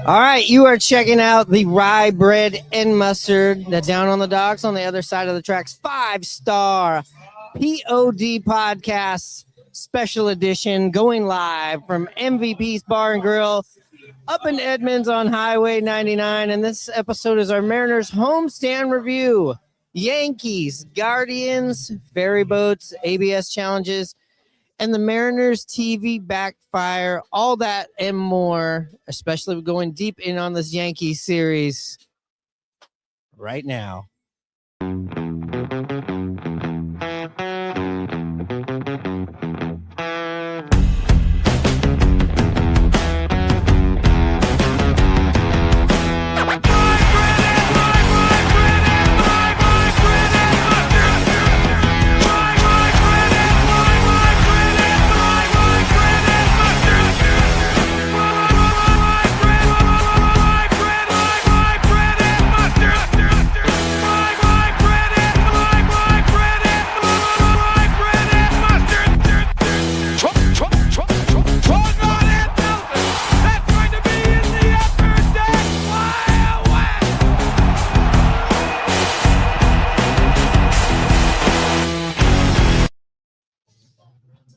All right, you are checking out the Rye Bread and Mustard, the Down on the Docks on the other side of the tracks 5-star POD podcast special edition, going live from MVP's Bar and Grill up in Edmonds on Highway 99. And this episode is our Mariners homestand review. Yankees, Guardians, ferry boats, ABS challenges, and the Mariners TV Backfire, all that and more, especially going deep in on this Yankees series right now.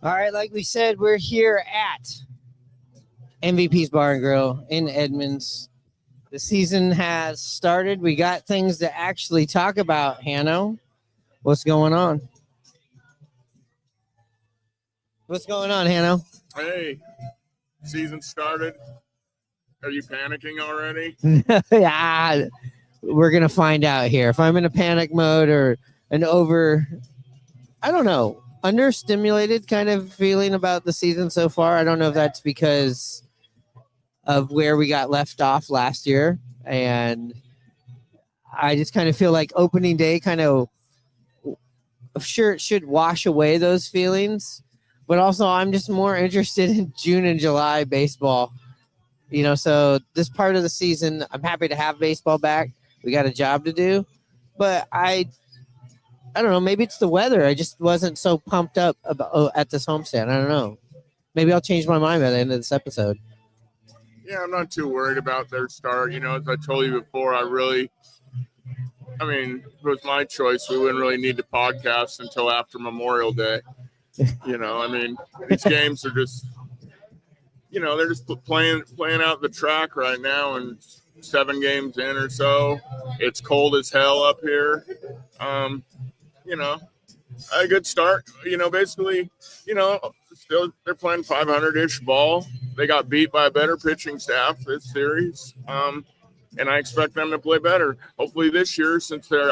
All right, like we said, we're here at MVP's Bar and Grill in Edmonds. The season has started. We got things to actually talk about, Hanno. What's going on? What's going on, Hanno? Hey, season started. Are you panicking already? Yeah, we're going to find out here. If I'm in a panic mode or I don't know, understimulated kind of feeling about the season so far. I don't know if that's because of where we got left off last year. And I just kind of feel like opening day sure, it should wash away those feelings. But also, I'm just more interested in June and July baseball. So this part of the season, I'm happy to have baseball back. We got a job to do. But I don't know. Maybe it's the weather. I just wasn't so pumped up at this homestand. I don't know. Maybe I'll change my mind by the end of this episode. Yeah, I'm not too worried about their start. As I told you before, if it was my choice, we wouldn't really need to podcast until after Memorial Day. These games are just, they're just playing out the track right now, and 7 games in or so. It's cold as hell up here. A good start. Basically, still they're playing 500-ish ball. They got beat by a better pitching staff this series, and I expect them to play better. Hopefully this year, since they're,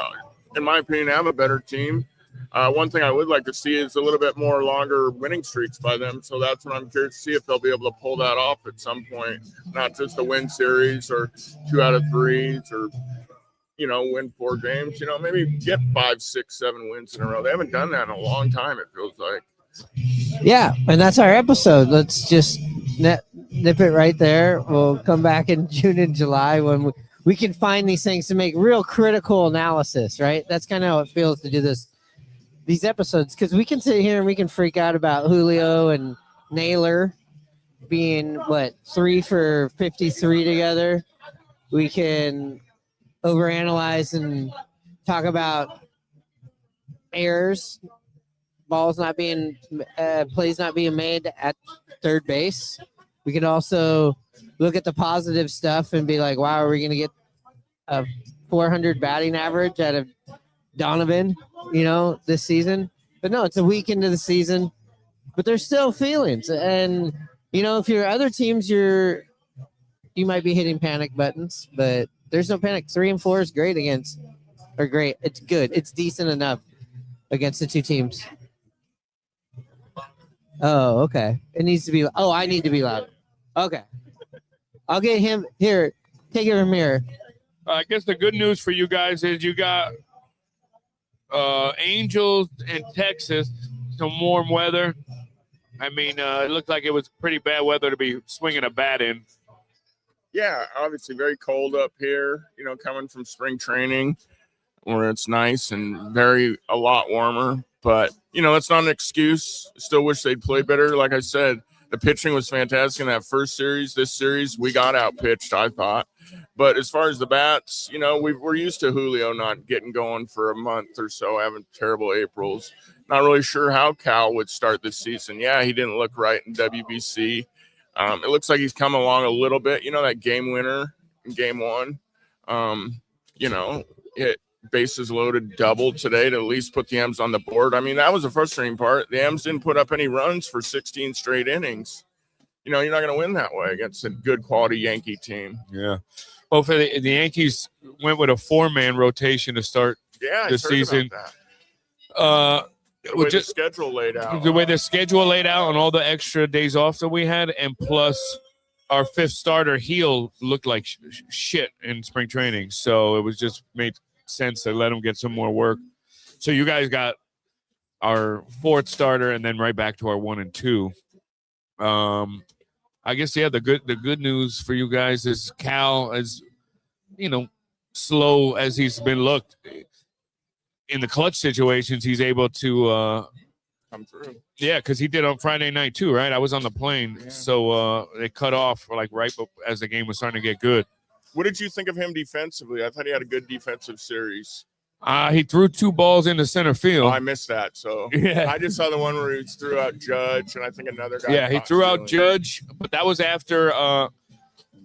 in my opinion, have a better team. One thing I would like to see is a little bit more longer winning streaks by them. So that's what I'm curious to see, if they'll be able to pull that off at some point, not just a win series or 2 out of 3s or win 4 games, maybe get 5, 6, 7 wins in a row. They haven't done that in a long time, it feels like. Yeah, and that's our episode. Let's just nip it right there. We'll come back in June and July when we can find these things to make real critical analysis, right? That's kind of how it feels to do these episodes, because we can sit here and we can freak out about Julio and Naylor being, 3 for 53 together. We can overanalyze and talk about errors, plays not being made at third base. We can also look at the positive stuff and be like, wow, are we going to get a 400 batting average out of Donovan, this season? But no, it's a week into the season, but there's still feelings. And, if you're other teams, you might be hitting panic buttons, but there's no panic. 3 and 4 is great great. It's good. It's decent enough against the 2 teams. Oh, okay. It needs to be. Oh, I need to be loud. Okay. I'll get him here. Take it from here. I guess the good news for you guys is you got Angels in Texas, some warm weather. It looked like it was pretty bad weather to be swinging a bat in. Yeah, obviously very cold up here, coming from spring training where it's nice and a lot warmer. But, that's not an excuse. Still wish they'd play better. Like I said, the pitching was fantastic in that first series. This series, we got outpitched, I thought. But as far as the bats, we're used to Julio not getting going for a month or so, having terrible Aprils. Not really sure how Cal would start this season. Yeah, he didn't look right in WBC. It looks like he's come along a little bit. That game winner in game 1. It bases loaded double today to at least put the M's on the board. I mean, that was the frustrating part. The M's didn't put up any runs for 16 straight innings. You're not going to win that way against a good quality Yankee team. Yeah. Well, for the Yankees went with a 4-man rotation to start the season. The way the schedule laid out. The way the schedule laid out and all the extra days off that we had, and plus our 5th starter, Heel, looked like shit in spring training. So it was just made sense to let him get some more work. So you guys got our 4th starter and then right back to our 1 and 2. I guess the good news for you guys is Cal is, slow as he's been looked in the clutch situations. He's able to come through. Yeah, because he did on Friday night too, right? I was on the plane, so they cut off right as the game was starting to get good. What did you think of him defensively? I thought he had a good defensive series. He threw 2 balls into center field. Oh, I missed that. So yeah. I just saw the one where he threw out Judge, and I think another guy. Yeah, he threw out Judge, but that was after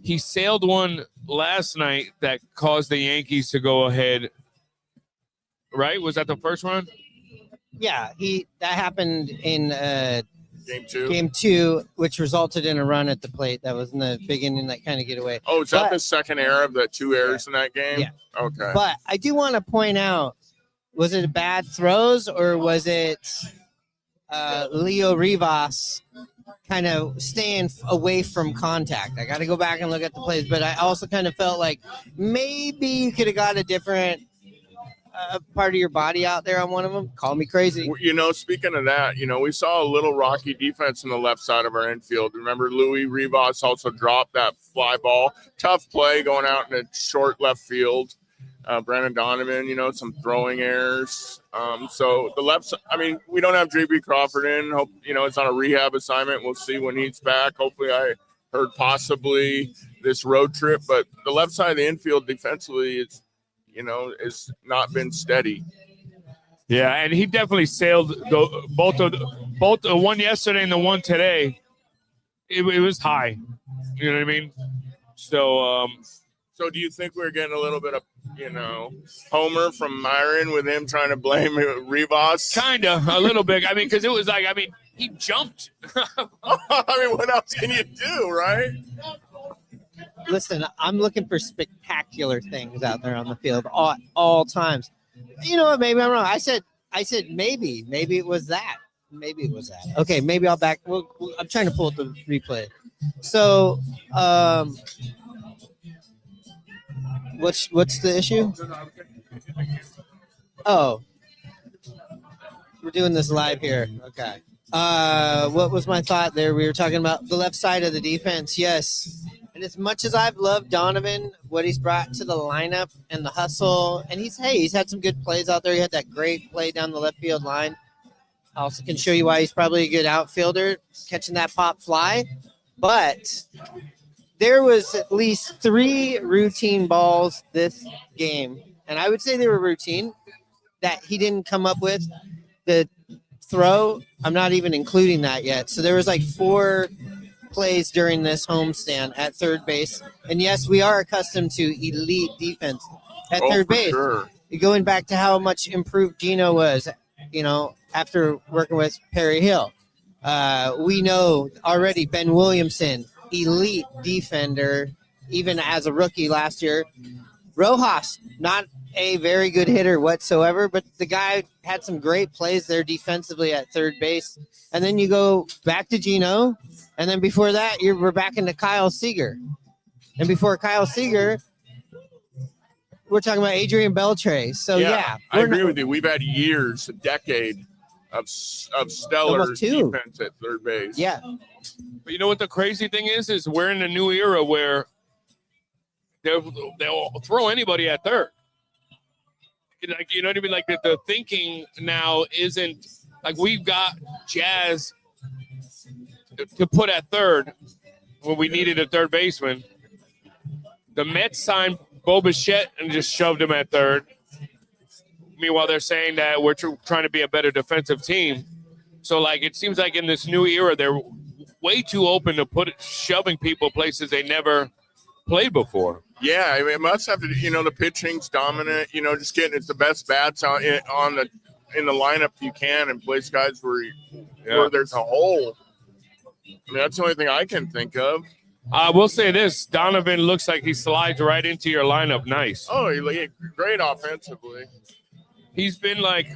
he sailed one last night that caused the Yankees to go ahead. Right? Was that the first one? Yeah, that happened in Game 2, which resulted in a run at the plate. That was in the beginning, that kind of get away. Oh, is that the second error of the 2 errors in that game? Yeah. Okay. But I do want to point out, was it bad throws or was it Leo Rivas kind of staying away from contact? I got to go back and look at the plays, but I also kind of felt like maybe you could have got a different part of your body out there on one of them. Call me crazy. Speaking of that, we saw a little rocky defense on the left side of our infield. Remember, Louis Rivas also dropped that fly ball. Tough play going out in a short left field. Brandon Donovan, some throwing errors. So the left side, we don't have JB Crawford in. Hope, it's on a rehab assignment. We'll see when he's back. Hopefully, I heard possibly this road trip. But the left side of the infield defensively is not been steady. Yeah, and he definitely sailed both the one yesterday and the one today. It was high. You know what I mean? So do you think we're getting a little bit of, Homer from Myron with him trying to blame Rivas? Kind of, a little bit. Because it was he jumped. What else can you do, right? Listen, I'm looking for spectacular things out there on the field all times. You know what? Maybe I'm wrong. I said maybe it was that. Maybe it was that. Okay, maybe I'll back. I'm trying to pull up the replay. So, what's the issue? Oh, we're doing this live here. Okay. What was my thought there? We were talking about the left side of the defense. Yes. And as much as I've loved Donovan, what he's brought to the lineup and the hustle, and he's had some good plays out there. He had that great play down the left field line. I also can show you why he's probably a good outfielder, catching that pop fly. But there was at least 3 routine balls this game, and I would say they were routine, that he didn't come up with. The throw, I'm not even including that yet. So there was 4 plays during this homestand at third base. And yes, we are accustomed to elite defense at third base. Sure. Going back to how much improved Gino was, after working with Perry Hill. We know already Ben Williamson, elite defender, even as a rookie last year. Rojas, not a very good hitter whatsoever, but the guy had some great plays there defensively at third base. And then you go back to Gino, and then before that, we're back into Kyle Seager. And before Kyle Seager, we're talking about Adrian Beltre. So, yeah. I agree with you. We've had years, a decade of stellar defense at third base. Yeah. But you know what the crazy thing is we're in a new era where they'll throw anybody at third. like, you know what I mean? Like the thinking now isn't like we've got Jazz to put at third when we needed a third baseman. The Mets signed Bo Bichette and just shoved him at third. Meanwhile, they're saying that we're trying to be a better defensive team. So, like, it seems like in this new era, they're way too open to shoving people places they never played before. Yeah, I mean, it must have to. The pitching's dominant. Just getting it's the best bats in the lineup you can, and place guys where there's a hole. I mean, that's the only thing I can think of. I will say this: Donovan looks like he slides right into your lineup. Nice. Oh, he's great offensively. He's been like,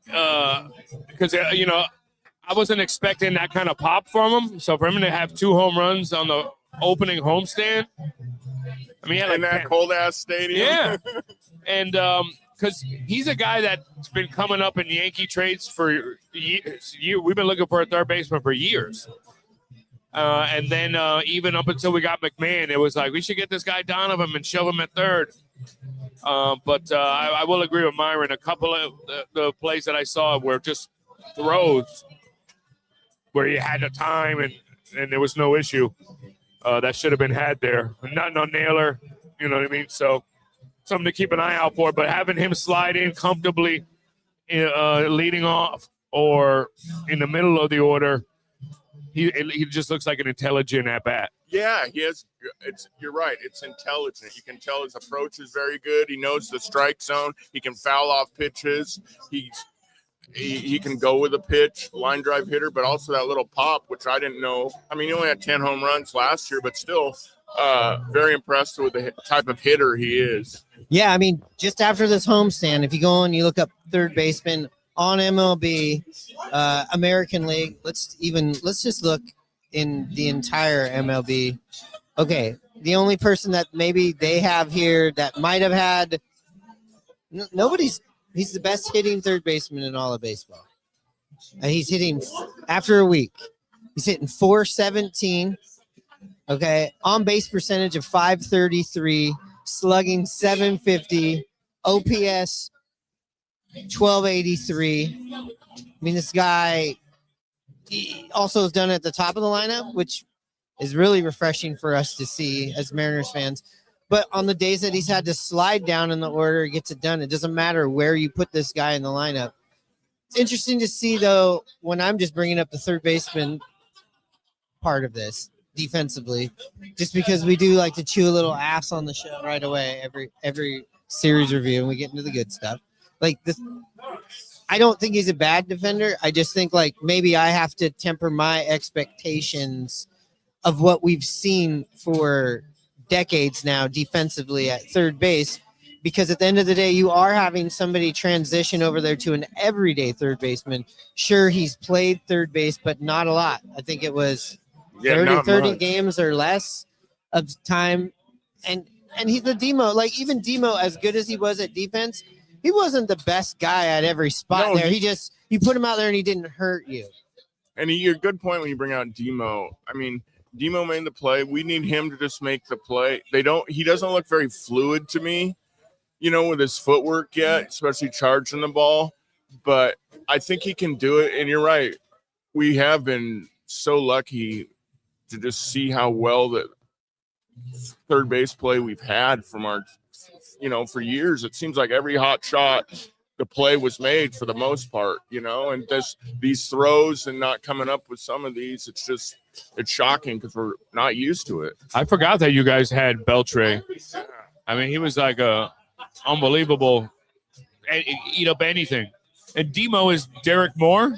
because I wasn't expecting that kind of pop from him. So for him to have 2 home runs on the opening homestand, I mean, in that cold ass stadium. Yeah, and because he's a guy that's been coming up in Yankee trades for years. We've been looking for a third baseman for years. And then even up until we got McMahon, it was like, we should get this guy Donovan and shove him at third. But I will agree with Myron. A couple of the plays that I saw were just throws where you had the time and there was no issue. That should have been had there. Not no nailer, you know what I mean? So something to keep an eye out for. But having him slide in comfortably leading off or in the middle of the order, he just looks like an intelligent at-bat. Yeah, he has. You're right. It's intelligent. You can tell his approach is very good. He knows the strike zone. He can foul off pitches. He can go with a pitch, line drive hitter, but also that little pop, which I didn't know. I mean, he only had 10 home runs last year, but still very impressed with the type of hitter he is. Yeah, I mean, just after this homestand, if you go and you look up third baseman on MLB, American League, let's just look in the entire MLB. Okay, the only person that maybe they have here that might have had he's the best hitting third baseman in all of baseball. And he's hitting after a week. He's hitting .417. Okay, on base percentage of .533, slugging .750, OPS 1283. I mean, this guy he also has done it at the top of the lineup, which is really refreshing for us to see as Mariners fans. But on the days that he's had to slide down in the order, he gets it done. It doesn't matter where you put this guy in the lineup. It's interesting to see, though, when I'm just bringing up the third baseman part of this defensively, just because we do like to chew a little ass on the show right away every series review, and we get into the good stuff. Like this, I don't think he's a bad defender. I just think like maybe I have to temper my expectations of what we've seen for decades now defensively at third base, because at the end of the day, you are having somebody transition over there to an everyday third baseman. Sure, he's played third base, but not a lot. I think it was 30 games or less of time. And he's the Demo. Like even Demo, as good as he was at defense, he wasn't the best guy at every spot there. You put him out there and he didn't hurt you. And you're a good point when you bring out Demo. I mean, Demo made the play. We need him to just make the play. He doesn't look very fluid to me, with his footwork yet, especially charging the ball. But I think he can do it. And you're right. We have been so lucky to just see how well the third base play we've had from our, for years. It seems like every hot shot, the play was made for the most part, and these throws and not coming up with some of these, it's shocking because we're not used to it. I forgot that you guys had Beltre. I mean, he was like a unbelievable, eat up anything. And Demo is Derek Moore.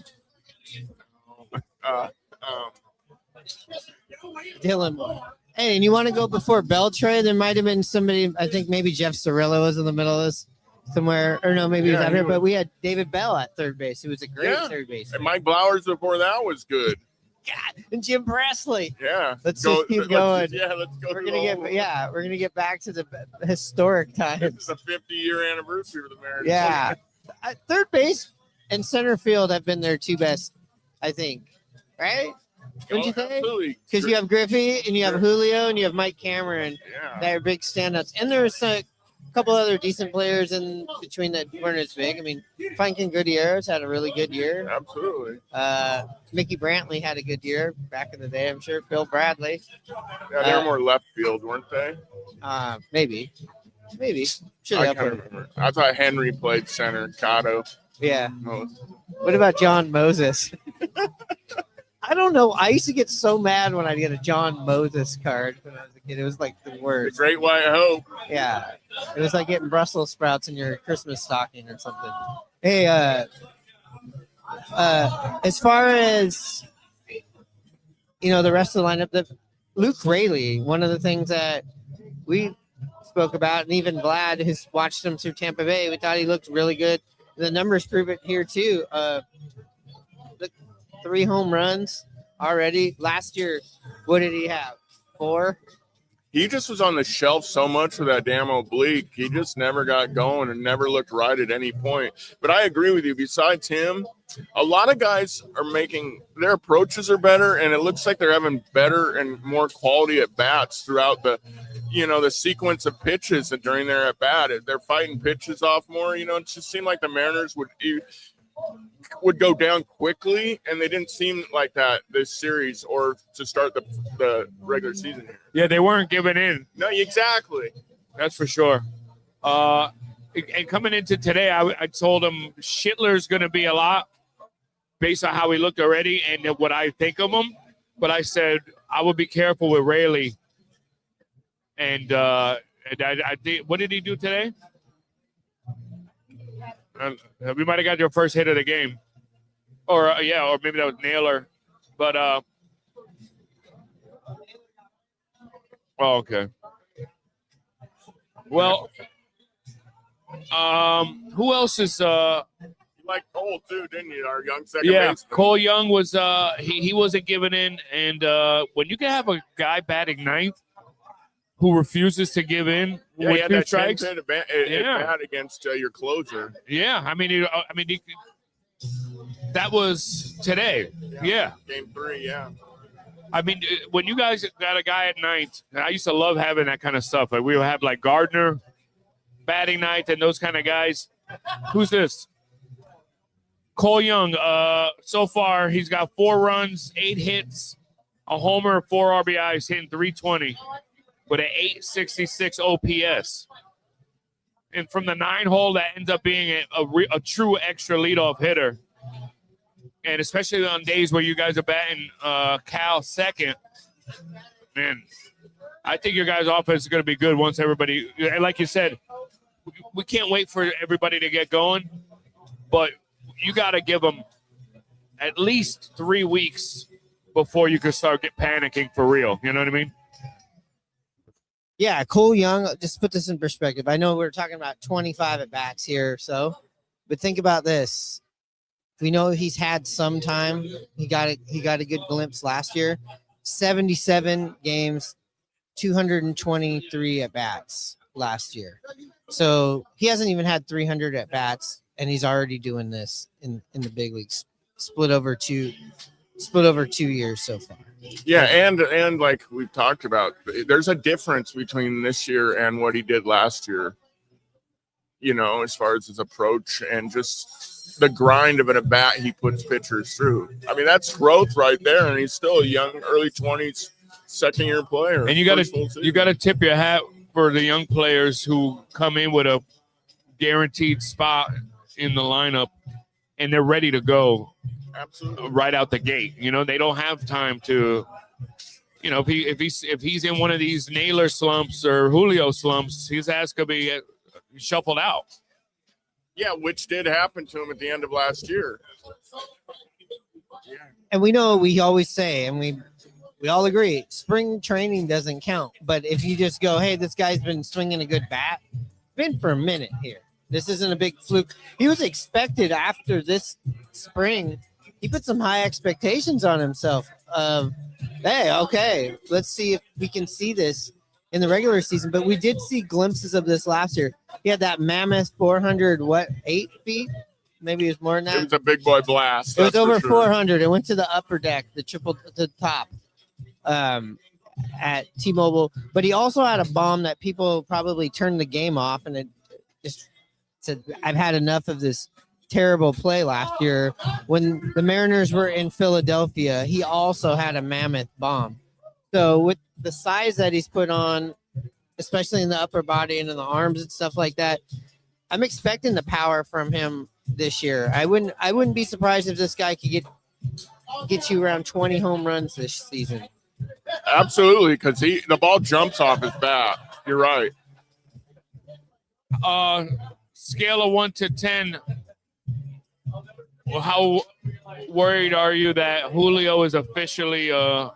Dylan Moore. Hey, and you want to go before Beltre? There might have been somebody, I think maybe Jeff Cirillo was in the middle of this somewhere, or no, maybe he was out here, but we had David Bell at third base, who was a great third base. And Mike Blowers before that was good. God, and Jim Presley. Yeah. Let's just keep going. Let's go. We're gonna get back to the historic times. It's the 50-year anniversary of the Mariners. Yeah. Third base and center field have been their two best, I think. Right? Wouldn't you say? Absolutely. Because you have Griffey and you have Julio and you have Mike Cameron. Yeah. That are big standouts. And there's couple other decent players in between that weren't as big. I mean, Franklin Gutierrez had a really good year. Absolutely. Mickey Brantley had a good year back in the day, I'm sure. Phil Bradley. Yeah, they were more left field, weren't they? Maybe. Should I have can't remember. I thought Henry played center. Cotto. Yeah. Most. What about John Moses? I don't know. I used to get so mad when I'd get a John Moses card when I was a kid. It was like the The worst. Great White Hope. Yeah. It was like getting Brussels sprouts in your Christmas stocking or something. Hey, as far as the rest of the lineup, Luke Rayleigh, one of the things that we spoke about, and even Vlad has watched him through Tampa Bay, we thought he looked really good. The numbers prove it here too. 3 home runs already. Last year, what did he have? 4? He just was on the shelf so much with that damn oblique. He just never got going and never looked right at any point. But I agree with you. Besides him, a lot of guys are making their approaches are better, and it looks like they're having better and more quality at bats throughout the sequence of pitches and during their at bat. They're fighting pitches off more. It just seemed like the Mariners would go down quickly, and they didn't seem like that this series or to start the regular season here. Yeah, they weren't giving in. No, exactly. That's for sure. And coming into today, I told him Schindler's going to be a lot based on how he looked already and what I think of him. But I said I would be careful with Rayleigh. And I think, what did he do today? We might have got your first hit of the game, or maybe that was Naylor, but okay. Well, who else is You liked Cole too, didn't you? Our young second baseman. Cole Young was he wasn't giving in, and when you can have a guy batting ninth who refuses to give in with 2 strikes. At bat against your closer. Yeah, that was today. Yeah. Game 3, yeah. I mean, when you guys got a guy at ninth, I used to love having that kind of stuff. Like we would have like Gardner batting ninth and those kind of guys. Who's this? Cole Young. So far, he's got 4 runs, 8 hits, a homer, 4 RBIs, hitting .320. With an .866 OPS. And from the 9 hole, that ends up being a true extra leadoff hitter. And especially on days where you guys are batting Cal second, man, I think your guys' offense is going to be good once everybody, and like you said, we can't wait for everybody to get going, but you got to give them at least 3 weeks before you can start panicking for real. You know what I mean? Yeah, Cole Young, just put this in perspective. I know we're talking about 25 at bats here or so, but think about this. We know he's had some time. He got a good glimpse last year. 77 games, 223 at bats last year. So he hasn't even had 300 at bats, and he's already doing this in the big leagues. Split over 2 years so far. Yeah, and like we've talked about, there's a difference between this year and what he did last year, as far as his approach and just the grind of an at bat he puts pitchers through. I mean, that's growth right there, and he's still a young, early 20s, second-year player. And you got to tip your hat for the young players who come in with a guaranteed spot in the lineup, and they're ready to go. Absolutely. Right out the gate. They don't have time to, if he's in one of these Naylor slumps or Julio slumps, his ass could be shuffled out. Yeah, which did happen to him at the end of last year. Yeah. And we always say, and we all agree, spring training doesn't count. But if you just go, hey, this guy's been swinging a good bat, been for a minute here. This isn't a big fluke. He was expected after this spring. He put some high expectations on himself of, hey, okay, let's see if we can see this in the regular season. But we did see glimpses of this last year. He had that mammoth 8 feet? Maybe it was more than that. It was a big boy blast. It was over 400. It went to the upper deck, the top. at T-Mobile, but he also had a bomb that people probably turned the game off, and it just said, "I've had enough of this terrible play." Last year, when the Mariners were in Philadelphia, he also had a mammoth bomb. So with the size that he's put on, especially in the upper body and in the arms and stuff like that, I'm expecting the power from him this year. I wouldn't be surprised if this guy could get you around 20 home runs this season. Absolutely, because the ball jumps off his bat. You're right. Scale of 1 to 10. How worried are you that Julio is officially a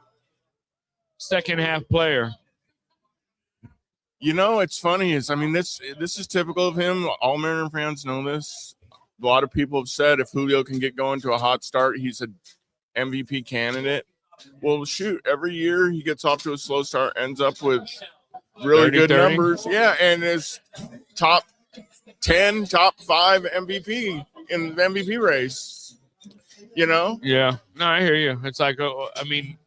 second half player? You know, it's funny is, I mean, this is typical of him. All Mariner fans know this. A lot of people have said if Julio can get going to a hot start, he's an MVP candidate. Well, shoot, every year he gets off to a slow start, ends up with really 30, good 30. numbers. Yeah, and is top 10, top 5 MVP in the MVP race. You know? Yeah. No, I hear you. It's like, I mean,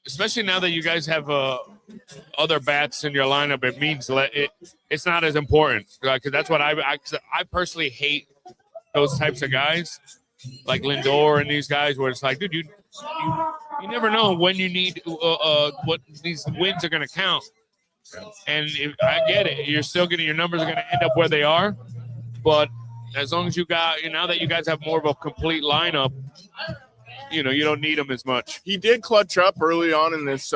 especially now that you guys have other bats in your lineup, it means it's not as important. Because that's what I personally hate those types of guys, like Lindor and these guys, where it's like, dude, you never know when you need what these wins are going to count. And I get it, you're still getting your numbers are going to end up where they are, but as long as you got, now that you guys have more of a complete lineup, you don't need them as much. He did clutch up early on in this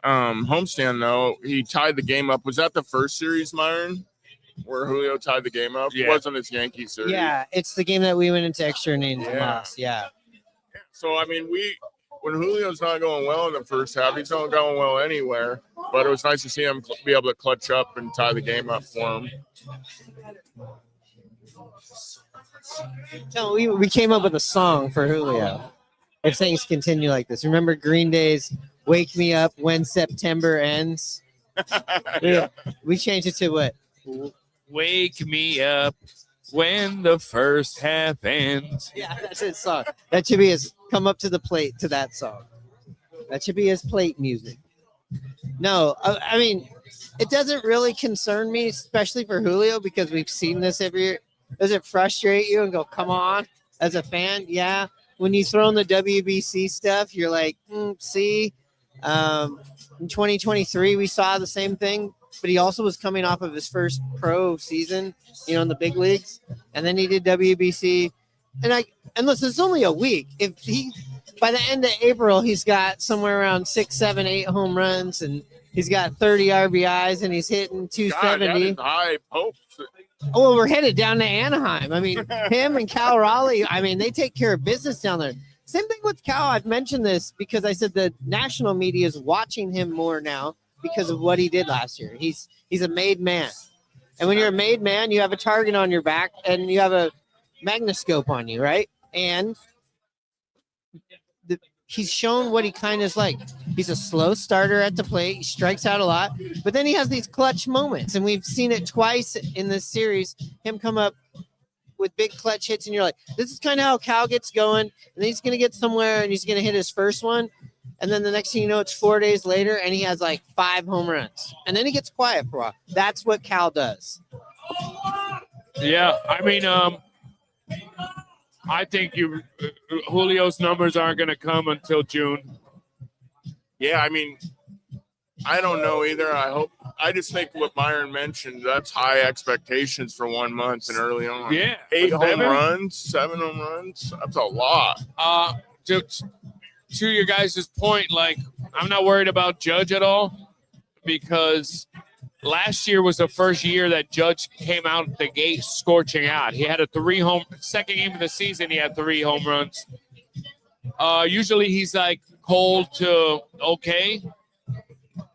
homestand, though. He tied the game up. Was that the first series, Myron, where Julio tied the game up? Yeah. It wasn't his Yankees series. Yeah, it's the game that we went into extra innings and Yeah. lost. Yeah. So, I mean, when Julio's not going well in the first half, he's not going well anywhere. But it was nice to see him be able to clutch up and tie the game up for him. So we came up with a song for Julio. If things continue like this, remember Green Day's "Wake Me Up When September Ends"? Yeah. We changed it to what? Wake me up when the first half ends. Yeah, that's his song. That should be his come up to the plate to that song. That should be his plate music. No, I mean, it doesn't really concern me, especially for Julio, because we've seen this every year. Does it frustrate you and go, come on, as a fan? Yeah. When you throw in the WBC stuff, you're like, see, in 2023, we saw the same thing, but he also was coming off of his first pro season, in the big leagues. And then he did WBC. And listen, it's only a week. If he, by the end of April, he's got somewhere around 6, 7, 8 home runs, and he's got 30 RBIs, and he's hitting 270. God, that is high hopes. Oh, well, we're headed down to Anaheim. I mean, him and Cal Raleigh, they take care of business down there. Same thing with Cal. I've mentioned this because I said the national media is watching him more now because of what he did last year. He's a made man. And when you're a made man, you have a target on your back and you have a magnoscope on you, right? And he's shown what he kind of is like. He's a slow starter at the plate. He strikes out a lot, but then he has these clutch moments, and we've seen it twice in this series, him come up with big clutch hits, and you're like, this is kind of how Cal gets going, and then he's going to get somewhere, and he's going to hit his first one, and then the next thing you know, it's 4 days later, and he has like 5 home runs, and then he gets quiet for a while. That's what Cal does. Yeah, I think Julio's numbers aren't going to come until June. Yeah, I don't know either. I just think what Myron mentioned, that's high expectations for 1 month and early on. Yeah. 8 home runs, 7 home runs. That's a lot. To your guys' point, I'm not worried about Judge at all because last year was the first year that Judge came out the gate scorching out. He had second game of the season, he had 3 home runs. Usually he's like cold to okay.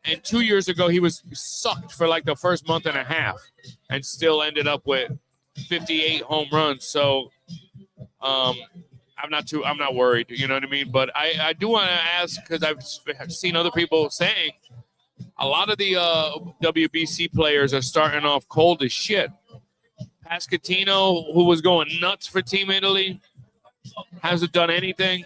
And 2 years ago, he was sucked for like the first month and a half and still ended up with 58 home runs. So I'm not worried, you know what I mean? But I do want to ask, because I've seen other people saying a lot of the WBC players are starting off cold as shit. Pasquantino, who was going nuts for Team Italy, hasn't done anything.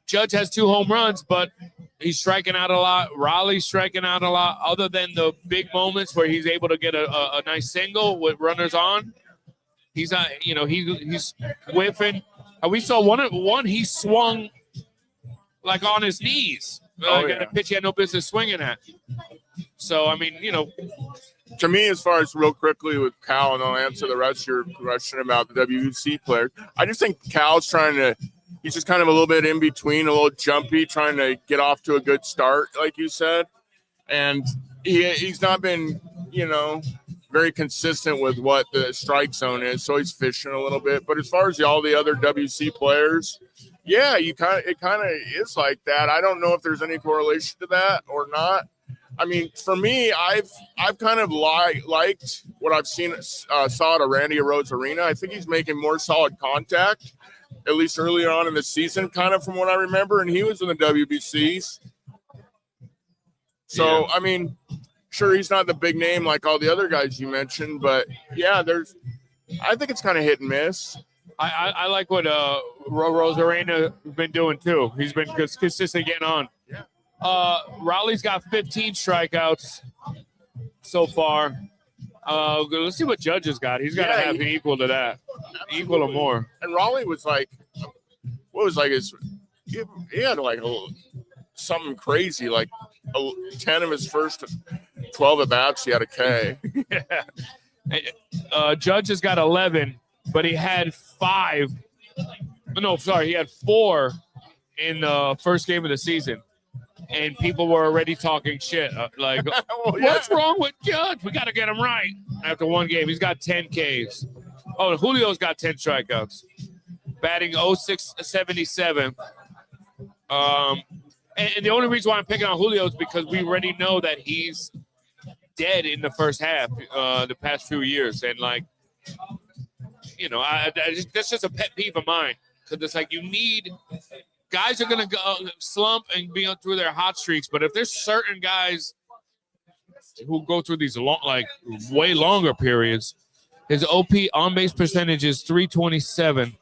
Judge has 2 home runs, but He's striking out a lot. Raleigh's striking out a lot. Other than the big moments where he's able to get a nice single with runners on, he's not. He's whiffing. We saw one. He swung like on his knees. Got a pitch he had no business swinging at. So I mean, to me, as far as real quickly with Cal, and I'll answer the rest of your question about the WBC player. I just think Cal's he's just kind of a little bit in between, a little jumpy, trying to get off to a good start, like you said. And he's not been, very consistent with what the strike zone is. So he's fishing a little bit. But as far as all the other WC players, yeah, it kind of is like that. I don't know if there's any correlation to that or not. I mean, for me, I've kind of liked what I've saw at Randy Arozarena. I think he's making more solid contact, at least earlier on in the season, kind of from what I remember, and he was in the WBCs. So, I mean, sure, he's not the big name like all the other guys you mentioned, but yeah, I think it's kind of hit and miss. I like what Rosarena has been doing too. He's been consistent getting on. Yeah. Raleigh's got 15 strikeouts so far. Let's see what Judge has got. He's got to have equal to that, equal or more. And Raleigh was like, he had like something crazy, like 10 of his first 12 at bats, he had a K. Yeah. Judge has got 11, but he had 5. No, sorry, he had 4 in the first game of the season. And people were already talking shit. What's wrong with Judge? We got to get him right. After one game, he's got 10 Ks. Oh, Julio's got 10 strikeouts. Batting 0.677. And the only reason why I'm picking on Julio is because we already know that he's dead in the first half the past few years. And, that's just a pet peeve of mine. Because it's like you need – guys are going to go slump and be through their hot streaks. But if there's certain guys who go through these way longer periods, his OP on-base percentage is 327.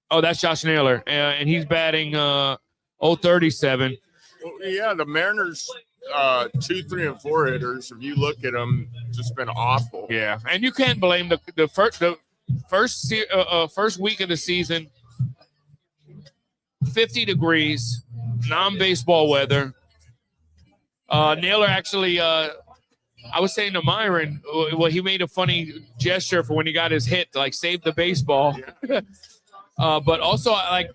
Oh, that's Josh Naylor. And he's batting 037. Yeah, the Mariners, 2, 3, and 4 hitters, if you look at them, just been awful. Yeah, and you can't blame the first week of the season, 50 degrees, non-baseball weather. Naylor actually, I was saying to Myron, he made a funny gesture for when he got his hit, like save the baseball. Yeah. But also, I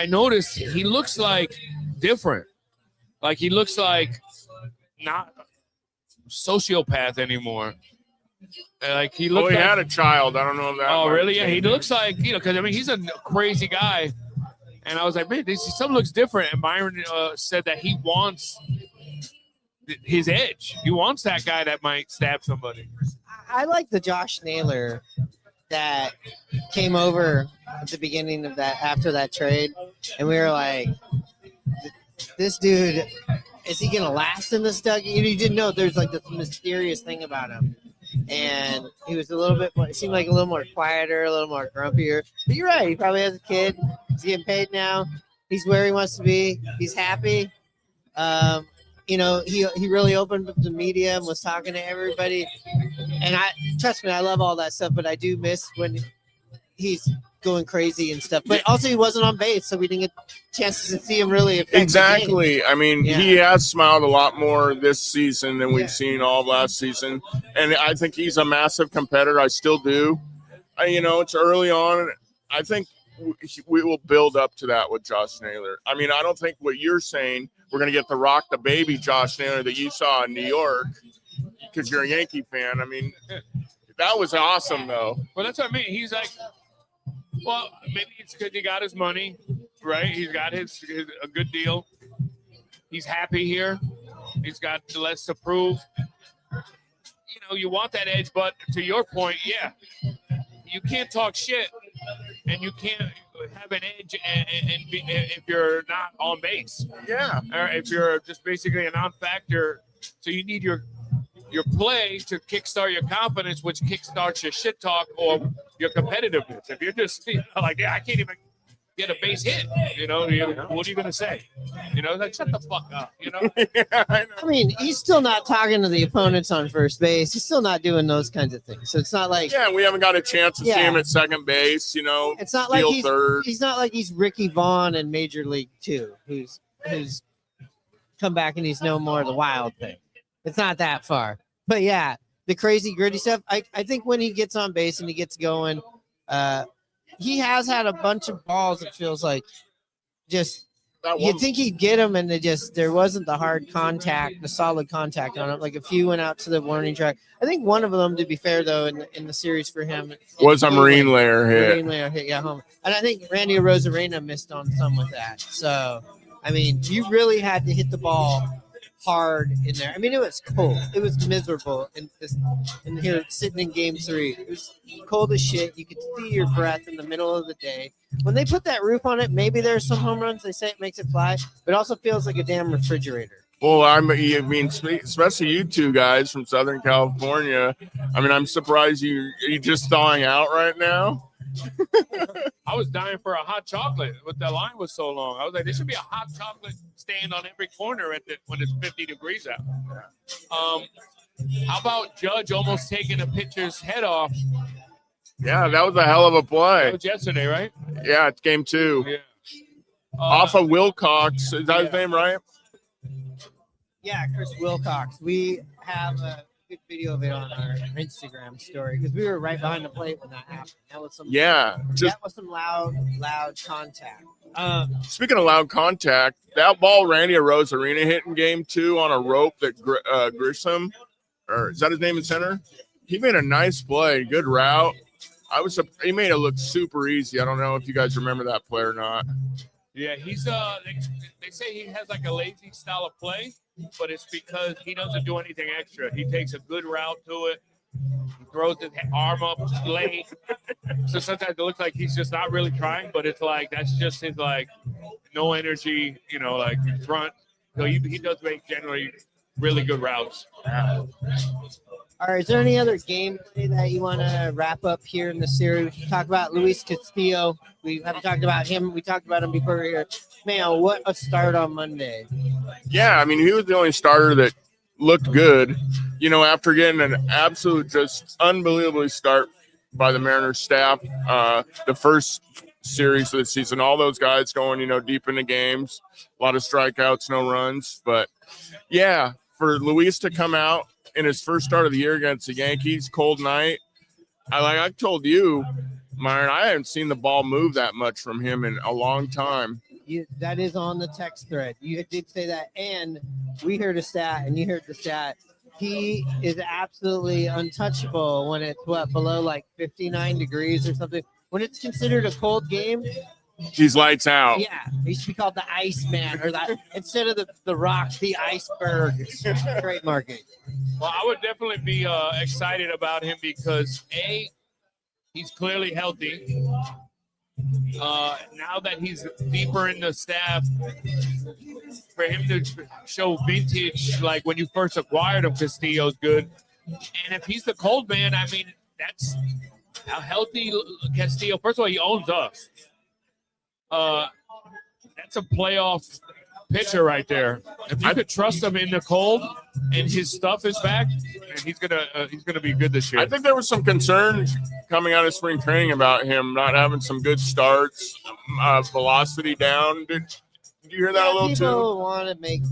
noticed he looks like different. Like he looks like not sociopath anymore. Like he looked. He had a child. I don't know if that. Oh, really? Yeah, he looks like because he's a crazy guy. And I was like, man, something looks different. And Myron said that he wants his edge. He wants that guy that might stab somebody. I like the Josh Naylor that came over at the beginning of that, after that trade. And we were like, this dude, is he going to last in this dugout? You didn't know there's like this mysterious thing about him. And he was a little bit more, it seemed like a little more quieter, a little more grumpier. But you're right. He probably has a kid. He's getting paid now. He's where he wants to be. He's happy. He really opened up the media and was talking to everybody. And trust me, I love all that stuff, but I do miss when he's going crazy and stuff. But also he wasn't on base, so we didn't get chances to see him really affect exactly. the game. I mean, he has smiled a lot more this season than we've seen all of last season. And I think he's a massive competitor. I still do. It's early on. I think we will build up to that with Josh Naylor. I mean, I don't think what you're saying, we're going to get the rock the baby Josh Naylor that you saw in New York because you're a Yankee fan. I mean, that was awesome, though. Well, that's what I mean. He's like, well, maybe it's because he got his money, right? He's got a good deal. He's happy here. He's got less to prove. You want that edge, but to your point, you can't talk shit, and you can't have an edge if you're not on base. Yeah. Or if you're just basically a non-factor. So you need your play to kickstart your confidence, which kickstarts your shit talk or your competitiveness. If you're just I can't even get a base hit. What are you gonna say? Like shut the fuck up. Yeah, I know. I mean, he's still not talking to the opponents on first base. He's still not doing those kinds of things. So it's not like Yeah, we haven't got a chance to see him at second base. it's not like steal third. he's not like he's Ricky Vaughn in Major League 2, who's come back and he's no more the wild thing. It's not that far. But yeah, the crazy gritty stuff. I think when he gets on base and he gets going, he has had a bunch of balls. It feels like just you'd think he'd get them, and there wasn't the hard contact, the solid contact on it. Like a few went out to the warning track. I think one of them, to be fair though, in the series for him was a marine layer hit. Marine layer hit, yeah, home. And I think Randy Rosarena missed on some with that. So I mean, you really had to hit the ball hard in there. I mean, it was cold. It was miserable in here sitting in game 3. It was cold as shit. You could see your breath in the middle of the day. When they put that roof on it, maybe there's some home runs. They say it makes it fly, but it also feels like a damn refrigerator. Well, I mean, especially you two guys from Southern California. I mean, I'm surprised you're just thawing out right now. I was dying for a hot chocolate, but the line was so long. I was like, there should be a hot chocolate stand on every corner when it's 50 degrees out. How about Judge almost taking a pitcher's head off? Yeah, that was a hell of a play. That was yesterday, right? Yeah, it's game 2. Yeah. Off of Wilcox. Is that his name, right? Yeah, Chris Wilcox. We have a good video of it on our Instagram story because we were right behind the plate when that happened. That was some loud contact. Speaking of loud contact, that ball Randy Rosarena hit in game 2 on a rope that Grissom, or is that his name in center? He made a nice play, good route. He made it look super easy. I don't know if you guys remember that play or not. Yeah, he's they say he has like a lazy style of play, but it's because he doesn't do anything extra. He takes a good route to it, throws his arm up late. So sometimes it looks like he's just not really trying, but it's like that's just his like no energy, like front. So he does make generally really good routes. All right, is there any other game that you want to wrap up here in the series? We should talk about Luis Castillo. We haven't talked about him. We talked about him before we were here. Man, what a start on Monday. Yeah, I mean, he was the only starter that looked good, after getting an absolute just unbelievably start by the Mariners staff. The first series of the season, all those guys going, deep into games, a lot of strikeouts, no runs. But, yeah, for Luis to come out in his first start of the year against the Yankees, cold night. I told you, Myron, I haven't seen the ball move that much from him in a long time. That is on the text thread. You did say that, and we heard a stat, and you heard the stat. He is absolutely untouchable when it's below like 59 degrees or something. When it's considered a cold game, he's lights out. Yeah, he should be called the Iceman, or that instead of the Rock, the Iceberg. Trademark it. Well, I would definitely be excited about him because he's clearly healthy. Now that he's deeper in the staff, for him to show vintage, like when you first acquired him, Castillo's good. And if he's the cold man, I mean, that's how healthy Castillo. First of all, he owns us. That's a playoff pitcher right there. If you could trust him in the cold and his stuff is back, and he's gonna be good this year. I think there was some concern coming out of spring training about him not having some good starts, velocity down. Did you hear that a little people too? Want to make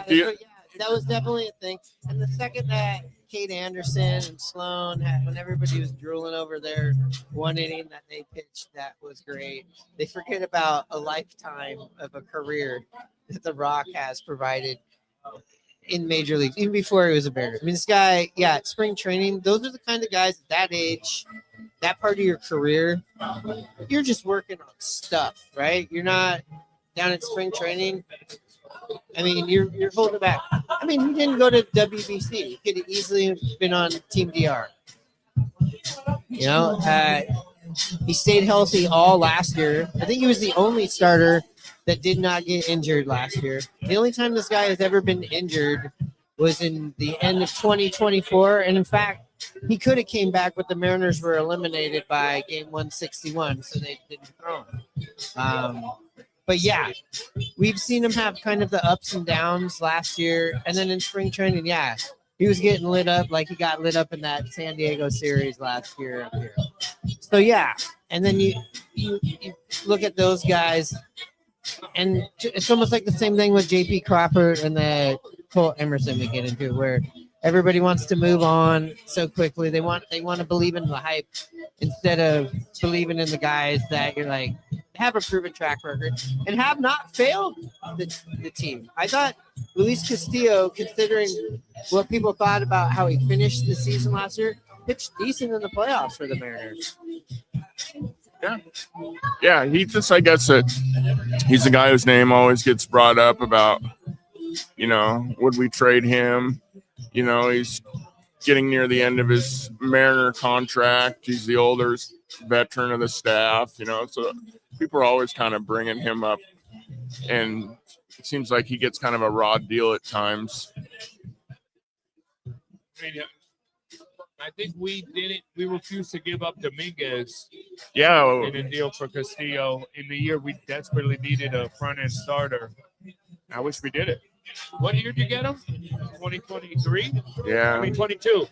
deal. Yeah, that was definitely a thing. And the second that Kate Anderson and Sloan when everybody was drooling over their one inning that they pitched, that was great. They forget about a lifetime of a career that The Rock has provided in major leagues, even before he was a Bear. I mean, this guy, spring training, those are the kind of guys at that age, that part of your career, you're just working on stuff, right? You're not down at spring training. I mean, you're holding back. I mean, he didn't go to WBC. He could have easily been on Team DR. He stayed healthy all last year. I think he was the only starter that did not get injured last year. The only time this guy has ever been injured was in the end of 2024. And in fact, he could have came back, but the Mariners were eliminated by game 161, so they didn't throw him. But yeah, we've seen him have kind of the ups and downs last year, and then in spring training, yeah, he was getting lit up like he got lit up in that San Diego series last year up here. So yeah, and then you look at those guys, and it's almost like the same thing with J.P. Crawford and the Cole Emerson we get into, where everybody wants to move on so quickly. They want to believe in the hype instead of believing in the guys that you're like have a proven track record and have not failed the team. I thought Luis Castillo, considering what people thought about how he finished the season last year, pitched decent in the playoffs for the Mariners. Yeah. He just, I guess that he's a guy whose name always gets brought up about, would we trade him? He's getting near the end of his Mariner contract. He's the older veteran of the staff, so people are always kind of bringing him up, and it seems like he gets kind of a raw deal at times. I think we refused to give up Dominguez in a deal for Castillo in the year we desperately needed a front end starter. I wish we did it. What year did you get him? 2023? Yeah. 22.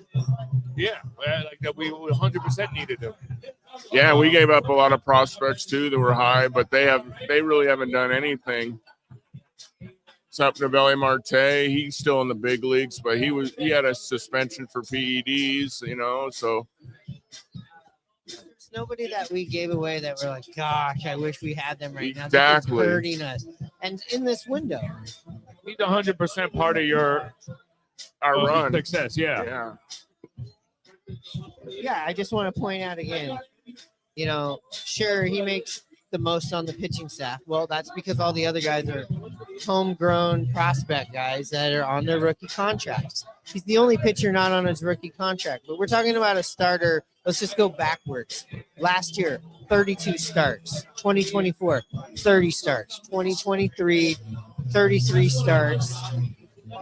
Yeah, like that we 100% needed him. Yeah, we gave up a lot of prospects too that were high, but they really haven't done anything. Except Novelli Marte, he's still in the big leagues, but he had a suspension for PEDs, so There's nobody that we gave away that we're like, gosh, I wish we had them right now. Exactly. They're hurting us. And in this window, He's 100% part of our run success. Yeah. yeah, I just want to point out again, sure, he makes the most on the pitching staff. Well, that's because all the other guys are homegrown prospect guys that are on their rookie contracts. He's the only pitcher not on his rookie contract. But we're talking about a starter. Let's just go backwards. Last year, 32 starts. 2024, 30 starts. 2023, 33 starts.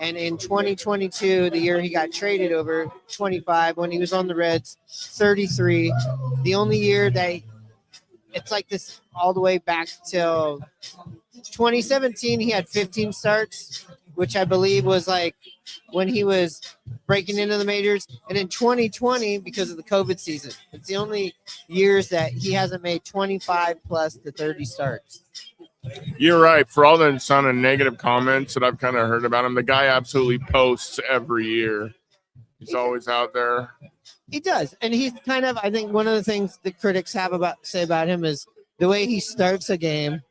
And in 2022, the year he got traded over, 25, when he was on the Reds, 33. The only year that it's like this all the way back till 2017, he had 15 starts, which I believe was like when he was breaking into the majors. And in 2020, because of the COVID season, it's the only years that he hasn't made 25 plus to 30 starts. You're right. For all the son of negative comments that I've kind of heard about him, the guy absolutely posts every year. He's always out there. He does. And he's kind of, I think one of the things the critics have say about him is the way he starts a game.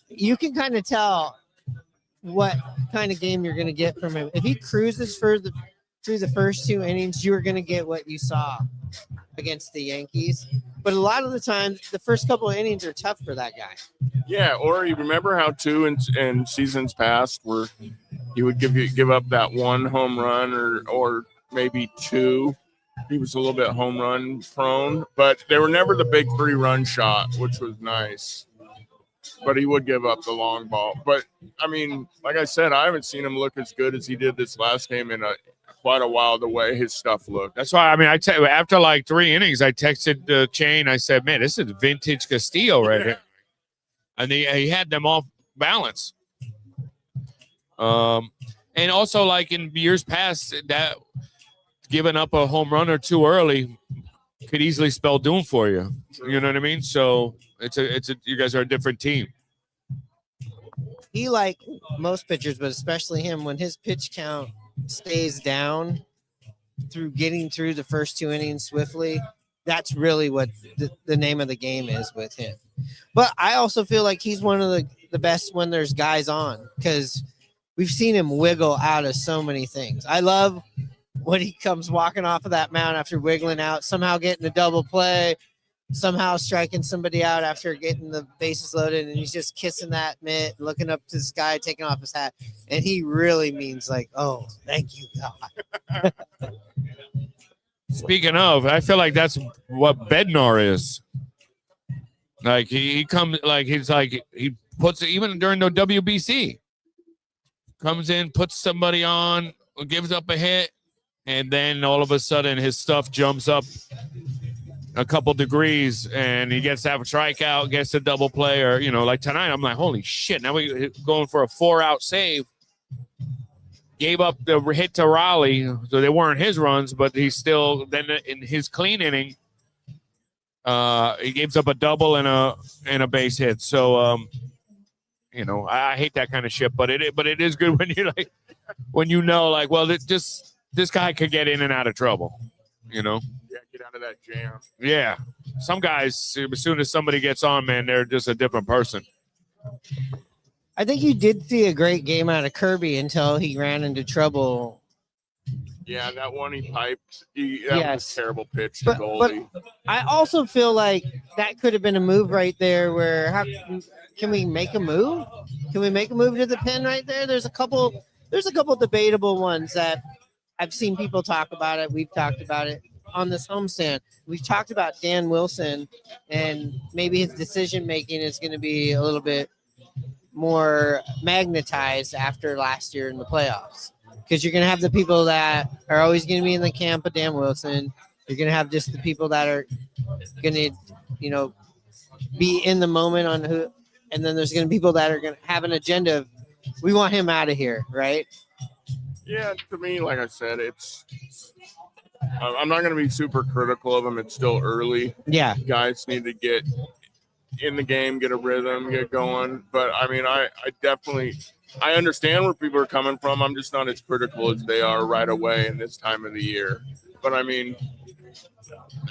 You can kind of tell what kind of game you're going to get from him. If he cruises through the first two innings, you're going to get what you saw against the Yankees. But a lot of the times, the first couple of innings are tough for that guy. Yeah, or you remember how too in seasons past where he would give up that one home run or maybe two. He was a little bit home run prone, but they were never the big 3-run shot, which was nice. But he would give up the long ball. But I mean, like I said, I haven't seen him look as good as he did this last game in quite a while. The way his stuff looked. That's why after like 3 innings, I texted Chain. I said, "Man, this is vintage Castillo right here," and he had them off balance. And also like in years past, that giving up a home run or two early could easily spell doom for you. You know what I mean? So you guys are a different team. He, like most pitchers, but especially him, when his pitch count stays down through getting through the first 2 innings swiftly, that's really what the name of the game is with him. But I also feel like he's one of the best when there's guys on, because we've seen him wiggle out of so many things. I love when he comes walking off of that mound after wiggling out, somehow getting a double play, somehow striking somebody out after getting the bases loaded, and he's just kissing that mitt, looking up to the sky, taking off his hat. And he really means like, oh, thank you, God. Speaking of, I feel like that's what Bednar is. Like he comes, like he puts it, even during the WBC, comes in, puts somebody on, gives up a hit, and then all of a sudden his stuff jumps up a couple degrees, and he gets to have a strikeout, gets a double play, or like tonight, I'm like, holy shit! Now we're going for a 4-out save. Gave up the hit to Raleigh, so they weren't his runs, but he still then in his clean inning, he gives up a double and a base hit. So I hate that kind of shit, but it is good when you well, this guy could get in and out of trouble, Yeah, get out of that jam. Yeah, some guys, as soon as somebody gets on, man, they're just a different person. I think you did see a great game out of Kirby until he ran into trouble. Yeah, that one he piped. That was a terrible pitch to but Goldie. I also feel like that could have been a move right there where can we make a move? Can we make a move to the pin right there? There's a couple debatable ones that I've seen people talk about it. We've talked about it on this homestand. We've talked about Dan Wilson, and maybe his decision making is going to be a little bit more magnetized after last year in the playoffs, because you're going to have the people that are always going to be in the camp of Dan Wilson. You're going to have just the people that are going to, be in the moment on who, and then there's going to be people that are going to have an agenda of, we want him out of here, right? Yeah, to me, like I said, I'm not going to be super critical of him. It's still early. Yeah. Guys need to get in the game, get a rhythm, get going. But, I mean, I definitely – I understand where people are coming from. I'm just not as critical as they are right away in this time of the year. But, I mean,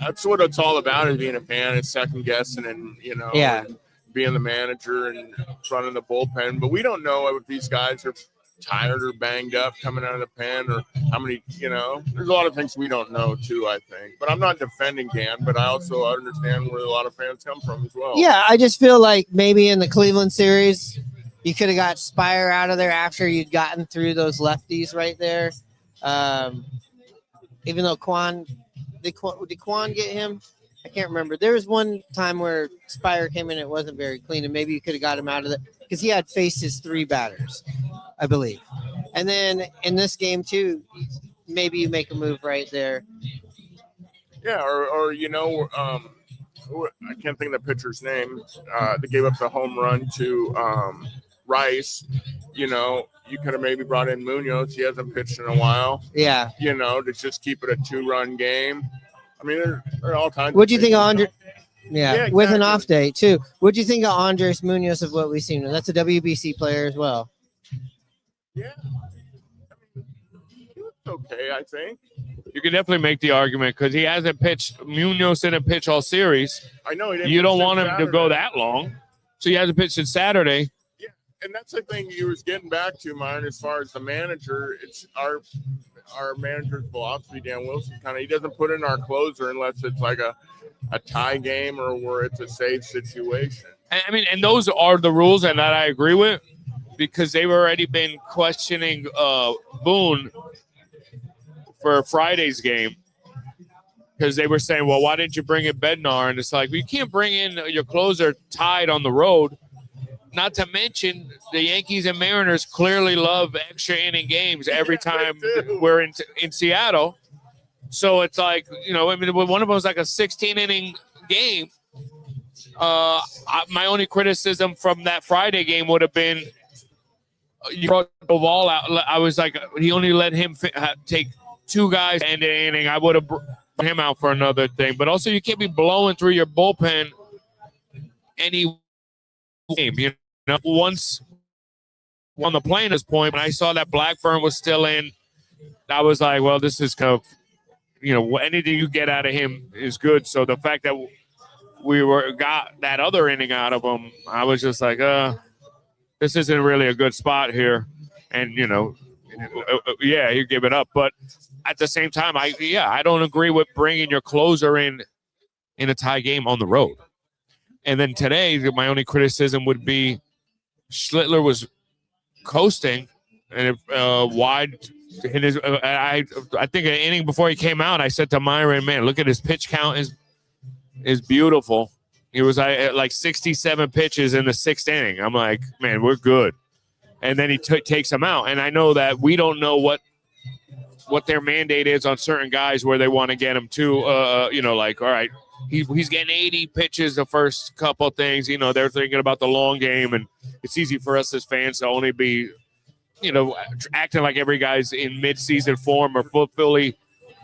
that's what it's all about, is being a fan, is second-guessing and, and being the manager and running the bullpen. But we don't know if these guys are – tired or banged up coming out of the pen, or how many, there's a lot of things we don't know too, I think. But I'm not defending Dan, but I also understand where a lot of fans come from as well. Yeah, I just feel like maybe in the Cleveland series, you could have got Spire out of there after you'd gotten through those lefties right there. Even though did Quan get him? I can't remember. There was one time where Spire came in, it wasn't very clean, and maybe you could have got him out of it because he had faced his 3 batters, I believe. And then in this game too, maybe you make a move right there. Yeah, or I can't think of the pitcher's name. They gave up the home run to Rice. You could have maybe brought in Munoz. He hasn't pitched in a while. Yeah. To just keep it a 2-run game. I mean, there are all kinds. What do you think of Andre? Yeah, exactly. With an off day too. What do you think of Andres Munoz of what we've seen? That's a WBC player as well. Yeah, I mean, he looks okay, I think. You can definitely make the argument because he hasn't pitched. Munoz didn't pitch all series. I know he didn't. You don't want him Saturday to go that long, so he hasn't pitched since Saturday. Yeah, and that's the thing you was getting back to, Myron. As far as the manager, it's our manager's philosophy. Dan Wilson he doesn't put in our closer unless it's like a tie game or where it's a safe situation. I mean, and those are the rules, and that I agree with, because they've already been questioning Boone for Friday's game, because they were saying, well, why didn't you bring in Bednar? And it's like, well, you can't bring in your closer tied on the road. Not to mention the Yankees and Mariners clearly love extra inning games every time we're in Seattle. So it's like, I mean, one of them was like a 16-inning game. My only criticism from that Friday game would have been you brought the ball out. I was like, he only let him take 2 guys and an inning. I would have brought him out for another thing. But also, you can't be blowing through your bullpen any game. Once on the plane at this point, when I saw that Blackburn was still in, I was like, well, this is kind of, anything you get out of him is good. So the fact that we got that other inning out of him, I was just like, this isn't really a good spot here. And, yeah, you give it up. But at the same time, I don't agree with bringing your closer in a tie game on the road. And then today, my only criticism would be Schlittler was coasting and wide. I think an inning before he came out, I said to Myron, man, look at his pitch count is beautiful. He was at like 67 pitches in the 6th inning. I'm like, man, we're good. And then he takes him out. And I know that we don't know what what their mandate is on certain guys where they want to get them to, like, all right, he's getting 80 pitches the first couple things. They're thinking about the long game, and it's easy for us as fans to only be, acting like every guy's in mid-season form or fully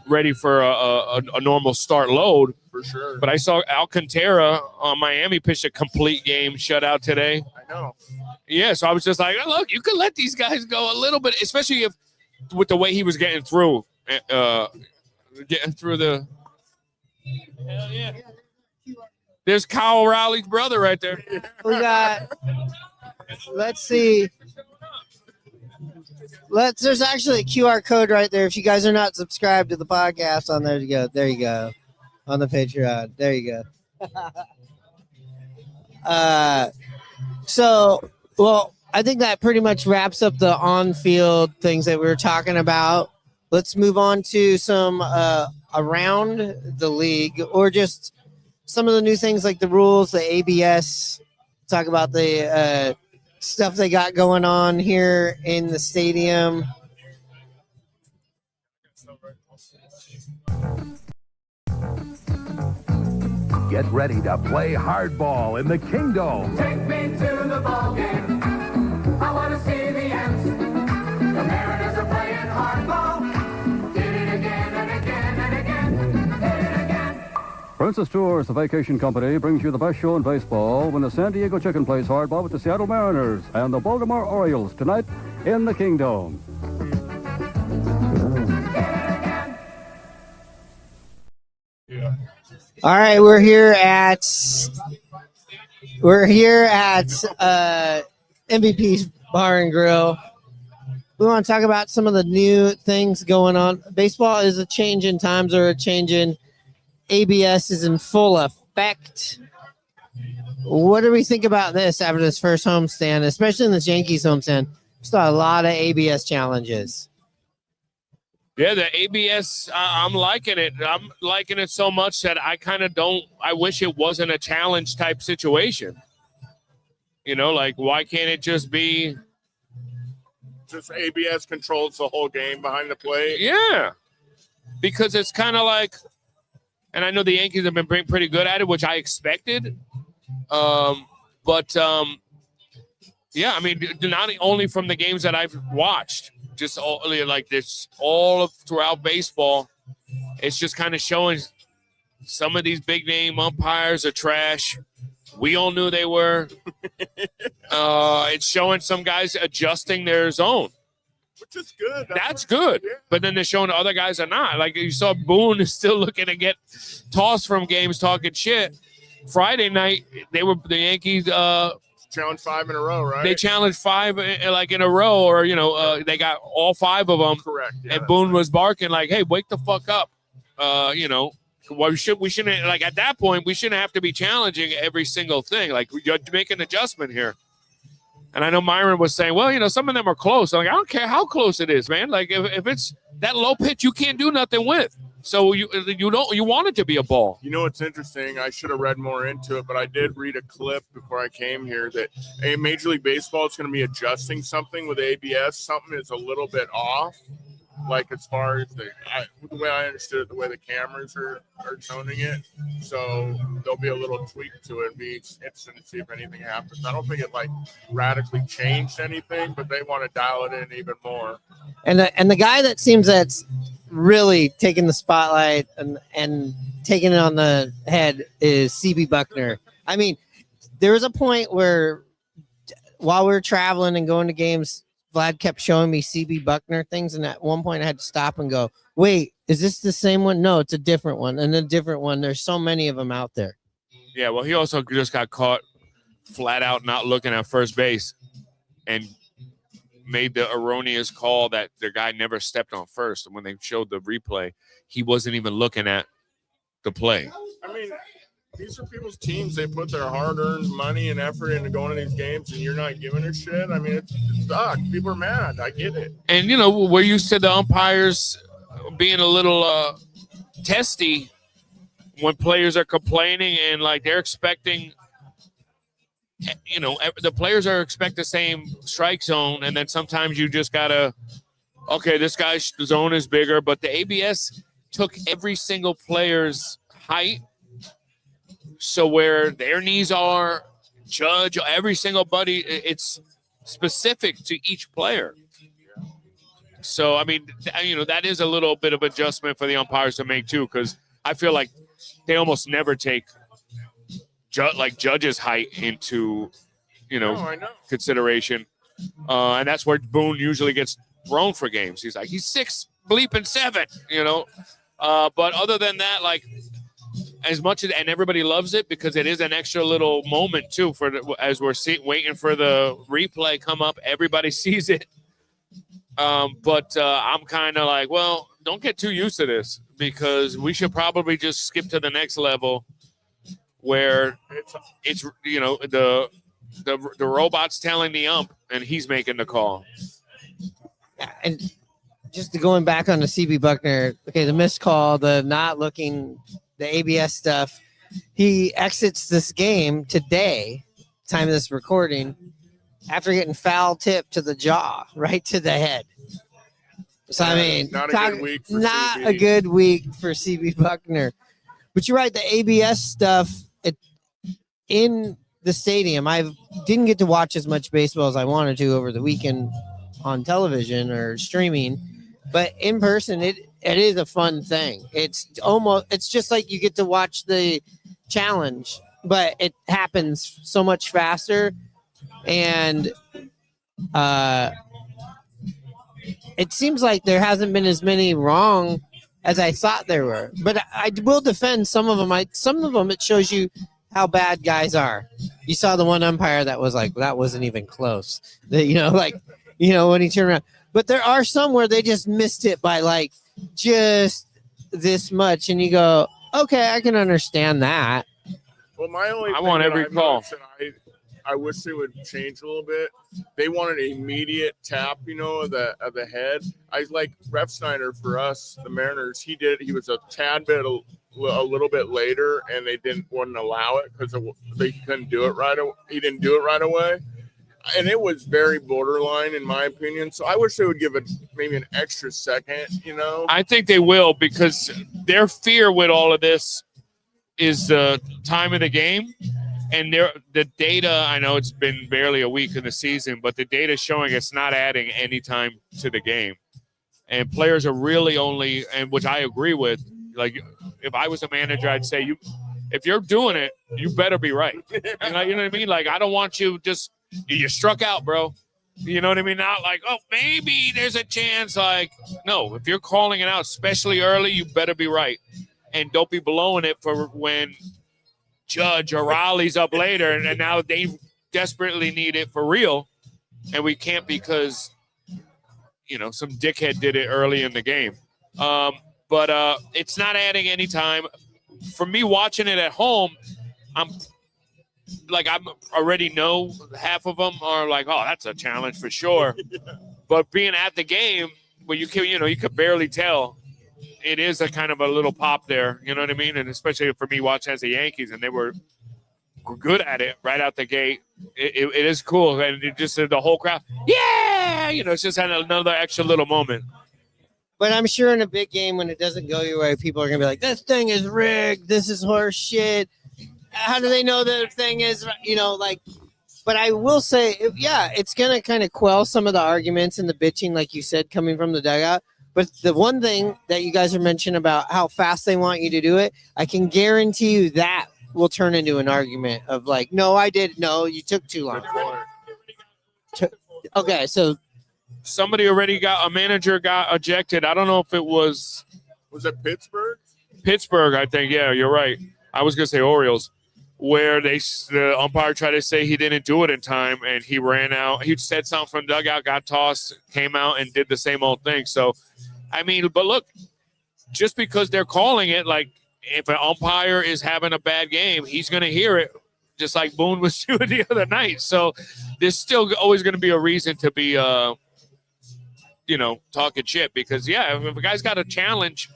ready for a normal start load. For sure. But I saw Alcantara on Miami pitch a complete game shutout today. I know. Yeah, so I was just like, look, you could let these guys go a little bit, especially if with the way he was getting through the. Hell yeah. There's Kyle Rowley's brother right there. We got. Let's see. There's actually a QR code right there. If you guys are not subscribed to the podcast, on there you go. There you go. On the Patreon. There you go. I think that pretty much wraps up the on-field things that we were talking about. Let's move on to some around the league, or just some of the new things like the rules, the ABS. Talk about the stuff they got going on here in the stadium. Get ready to play hardball in the Kingdom. Take me to the ball game. I want to see the Ants. The Mariners are playing hardball. Did it again and again and again. Did it again. Princess Tours, the vacation company, brings you the best show in baseball when the San Diego Chicken plays hardball with the Seattle Mariners and the Baltimore Orioles tonight in the Kingdom. Yeah. All right, we're here at MVP's Bar and Grill. We want to talk about some of the new things going on. Baseball is a change in times, or a change in ABS is in full effect. What do we think about this after this first homestand, especially in this Yankees homestand? We saw a lot of ABS challenges. Yeah, the ABS, I'm liking it. I'm liking it so much that I kind of don't – I wish it wasn't a challenge type situation. Like, why can't it just be – Just ABS controls the whole game behind the plate. Yeah, because it's kind of like – and I know the Yankees have been pretty good at it, which I expected. Yeah, I mean, not only from the games that I've watched – just all throughout baseball, it's just kind of showing some of these big name umpires are trash. We all knew they were. It's showing some guys adjusting their zone, which is good. That's good. Yeah. But then they're showing the other guys are not. Like you saw, Boone is still looking to get tossed from games, talking shit. Friday night, the Yankees. Challenged 5 in a row, right? They challenged 5 in a row, or they got all 5 of them. Correct. Yeah, and Boone was barking like, "Hey, wake the fuck up!" Well, we shouldn't like at that point. We shouldn't have to be challenging every single thing. Like you make an adjustment here. And I know Myron was saying, well, some of them are close. I'm like, I don't care how close it is, man. Like if it's that low pitch, you can't do nothing with. So you want it to be a ball. What's interesting? I should have read more into it, but I did read a clip before I came here that Major League Baseball is going to be adjusting something with ABS. Something is a little bit off, like as far as the way I understood it, the way the cameras are zoning it. So there'll be a little tweak to it. Be interesting to see if anything happens. I don't think it radically changed anything, but they want to dial it in even more. And the guy that seems that's really taking the spotlight and taking it on the head is CB Buckner. I mean, there was a point where while we were traveling and going to games, Vlad kept showing me CB Buckner things, and at one point I had to stop and go, wait, is this the same one? No, it's a different one, and a different one. There's so many of them out there. Yeah, well, he also just got caught flat out not looking at first base and made the erroneous call that the guy never stepped on first. And when they showed the replay, he wasn't even looking at the play. I mean, these are people's teams. They put their hard-earned money and effort into going to these games, and you're not giving a shit. I mean, it sucks. People are mad. I get it. And, we're used to the umpires being a little testy when players are complaining and, they're expecting – the players are expect the same strike zone, and then sometimes you just gotta okay, this guy's zone is bigger, but the ABS took every single player's height. So where their knees are, judge, every single buddy, it's specific to each player. So, I mean, that is a little bit of adjustment for the umpires to make too, because I feel like they almost never take judges' height into, consideration. And that's where Boone usually gets thrown for games. He's like, he's 6'7", But other than that, like, as much as, and everybody loves it because it is an extra little moment too as we're waiting for the replay come up, everybody sees it. But I'm kind of like, well, don't get too used to this because we should probably just skip to the next level where it's the robot's telling the ump and he's making the call. Yeah, and just going back on the CB Buckner, okay, the missed call, the not looking, the ABS stuff. He exits this game today, time of this recording, after getting foul tipped to the jaw, right to the head. So, I mean, not a good week for CB. A good week for CB Buckner. But you're right, the ABS stuff in the stadium, I didn't get to watch as much baseball as I wanted to over the weekend on television or streaming. But in person, it is a fun thing. It's just like you get to watch the challenge, but it happens so much faster. And it seems like there hasn't been as many wrong as I thought there were. But I will defend some of them. Some of them, it shows you how bad guys are. You saw the one umpire that was like, that wasn't even close. When he turned around. But there are some where they just missed it by like just this much. And you go, okay, I can understand that. Well, my only I want every call. I wish they would change a little bit. They wanted an immediate tap, of the head. I like Ref Snyder for us, the Mariners. He was a tad bit a little bit later, and they wouldn't allow it because they couldn't do it right away. He didn't do it right away, and it was very borderline in my opinion. So I wish they would give it maybe an extra second. I think they will because their fear with all of this is the time of the game. And the data, I know it's been barely a week in the season, but the data is showing it's not adding any time to the game. And players are really only, and which I agree with, like if I was a manager, I'd say, if you're doing it, you better be right. You know what I mean? Like, I don't want you you struck out, bro. You know what I mean? Not like, oh, maybe there's a chance. Like, no, if you're calling it out, especially early, you better be right. And don't be blowing it for when Judge or Raleigh's up later, and now they desperately need it for real, and we can't because some dickhead did it early in the game. But it's not adding any time. For me, watching it at home, I'm already know half of them are like, oh, that's a challenge for sure. But being at the game, where you could barely tell. It is a kind of a little pop there, you know what I mean? And especially for me watching as the Yankees, and they were good at it right out the gate. It is cool. And it just the whole crowd, yeah! It's just had another extra little moment. But I'm sure in a big game when it doesn't go your way, people are going to be like, this thing is rigged. This is horse shit. How do they know that the thing is, but I will say, it's going to kind of quell some of the arguments and the bitching, like you said, coming from the dugout. But the one thing that you guys are mentioning about how fast they want you to do it, I can guarantee you that will turn into an argument of like, no, you took too long. Okay, so somebody a manager got ejected. I don't know if it was it Pittsburgh? Pittsburgh, I think. Yeah, you're right. I was going to say Orioles, where the umpire tried to say he didn't do it in time, and he ran out. He said something from the dugout, got tossed, came out, and did the same old thing. So, I mean, but look, just because they're calling it, like if an umpire is having a bad game, he's going to hear it, just like Boone was doing the other night. So there's still always going to be a reason to be, talking shit because, if a guy's got a challenge,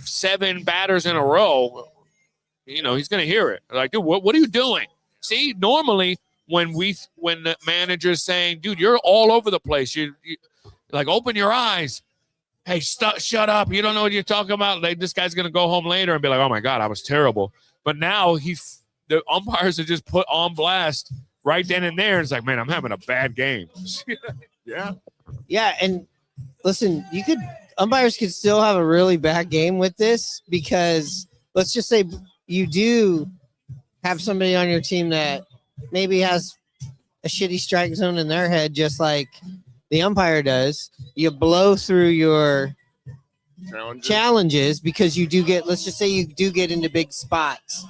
7 batters in a row, he's going to hear it. Like, dude, what are you doing? See, normally when the manager's saying, dude, you're all over the place. Like, open your eyes. Hey, shut up. You don't know what you're talking about. Like, this guy's going to go home later and be like, oh, my God, I was terrible. But now the umpires are just put on blast right then and there. It's like, man, I'm having a bad game. Yeah. Yeah, and listen, umpires could still have a really bad game with this because let's just say you do have somebody on your team that maybe has a shitty strike zone in their head, just like the umpire does. You blow through your challenges because you do get, let's just say you do get into big spots.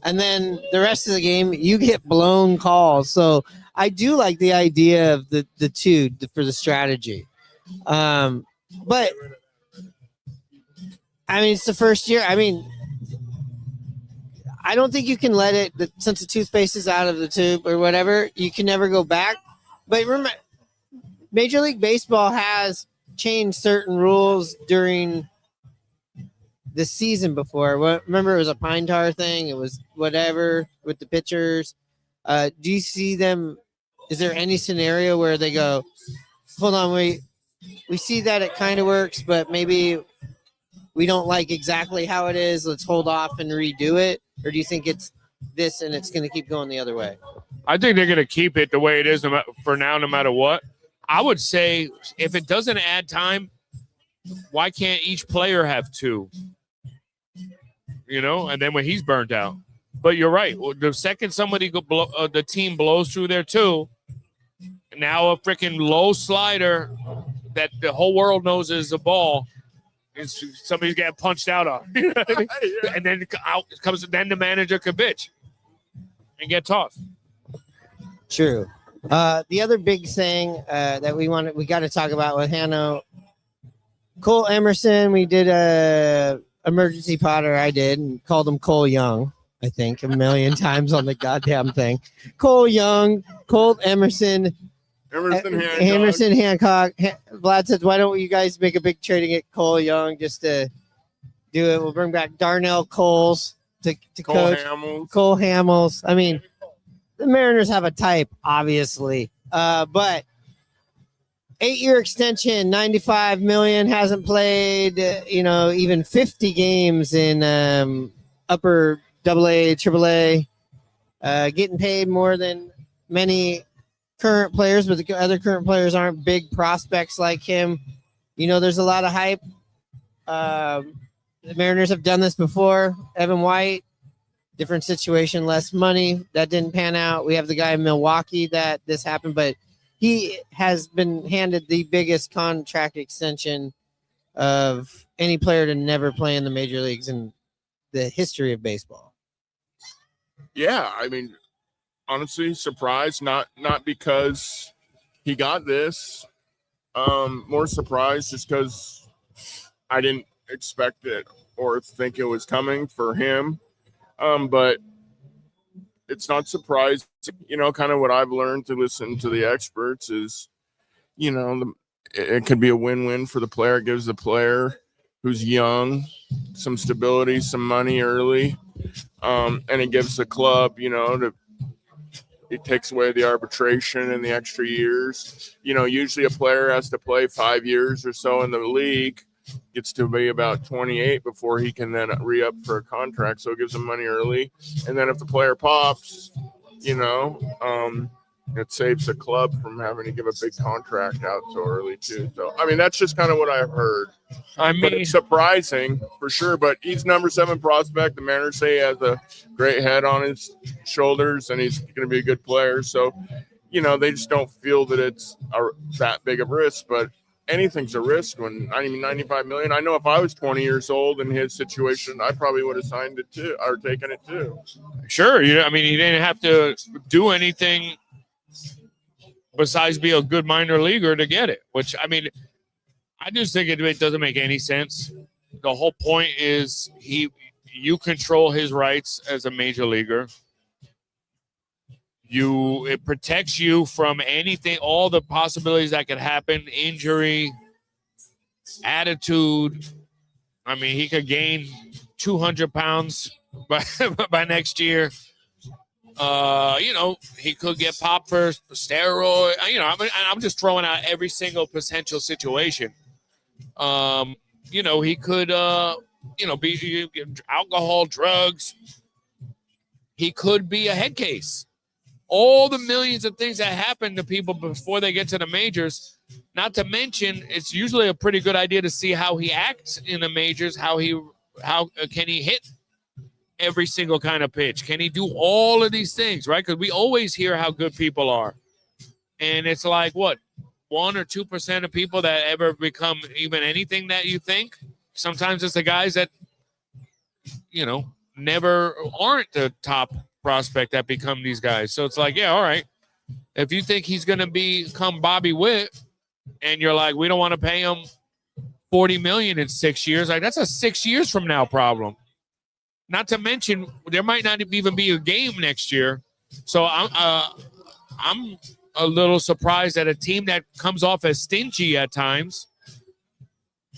And then the rest of the game, you get blown calls. So I do like the idea of the two for the strategy. But I mean, it's the first year. I mean, I don't think you can let it, since the toothpaste is out of the tube or whatever, you can never go back. But remember, Major League Baseball has changed certain rules during the season before. Remember, it was a pine tar thing. It was whatever with the pitchers. Do you see them? Is there any scenario where they go, hold on, we see that it kind of works, but maybe we don't like exactly how it is. Let's hold off and redo it. Or do you think it's this and it's going to keep going the other way? I think they're going to keep it the way it is for now, no matter what. I would say if it doesn't add time, why can't each player have two? You know, and then when he's burnt out. But you're right. The second somebody the team blows through there too, now a freaking low slider that the whole world knows is a ball, somebody's getting punched out on. You know what I mean? And then then the manager could bitch and get tossed. True. The other big thing that we got to talk about with Hanno, Cole Emerson. We did a emergency potter. I did and called him Cole Young. I think a million times on the goddamn thing. Cole Young, Cole Emerson. Emerson Hancock. Vlad says, why don't you guys make a big trade and get Cole Young just to do it? We'll bring back Darnell Coles to coach. Cole Hamels. I mean, the Mariners have a type, obviously. But 8-year extension, $95 million, hasn't played, even 50 games in upper AA, AAA, getting paid more than many current players, but the other current players aren't big prospects like him. There's a lot of hype. The Mariners have done this before. Evan White, different situation, less money. That didn't pan out. We have the guy in Milwaukee that this happened, but he has been handed the biggest contract extension of any player to never play in the major leagues in the history of baseball. Yeah, I mean, honestly, surprised, not because he got this. More surprised just because I didn't expect it or think it was coming for him. But it's not surprising. Kind of what I've learned to listen to the experts is, it could be a win-win for the player. It gives the player who's young some stability, some money early. And it gives the club, it takes away the arbitration and the extra years. Usually a player has to play 5 years or so in the league, gets to be about 28 before he can then re-up for a contract. So it gives him money early. And then if the player pops, it saves the club from having to give a big contract out so early too. So, I mean, that's just kind of what I've heard. But it's surprising for sure. But he's number 7 prospect. The Mariners say he has a great head on his shoulders, and he's going to be a good player. So, they just don't feel that it's that big of a risk. But anything's a risk when $95 million. I know if I was 20 years old in his situation, I probably would have signed it too or taken it too. Sure. He didn't have to do anything besides be a good minor leaguer to get it, which, I just think it doesn't make any sense. The whole point is you control his rights as a major leaguer. It protects you from anything, all the possibilities that could happen, injury, attitude. He could gain 200 pounds by next year. He could get popped for steroid. I'm just throwing out every single potential situation. He could, be alcohol, drugs. He could be a head case. All the millions of things that happen to people before they get to the majors. Not to mention, it's usually a pretty good idea to see how he acts in the majors. How can he hit every single kind of pitch? Can he do all of these things, right? Because we always hear how good people are. And it's like, what, 1 or 2% of people that ever become even anything that you think? Sometimes it's the guys that, never aren't the top prospect that become these guys. So it's like, yeah, all right. If you think he's going to become Bobby Witt and you're like, we don't want to pay him $40 million in 6 years, like that's a 6 years from now problem. Not to mention, there might not even be a game next year. So I'm a little surprised that a team that comes off as stingy at times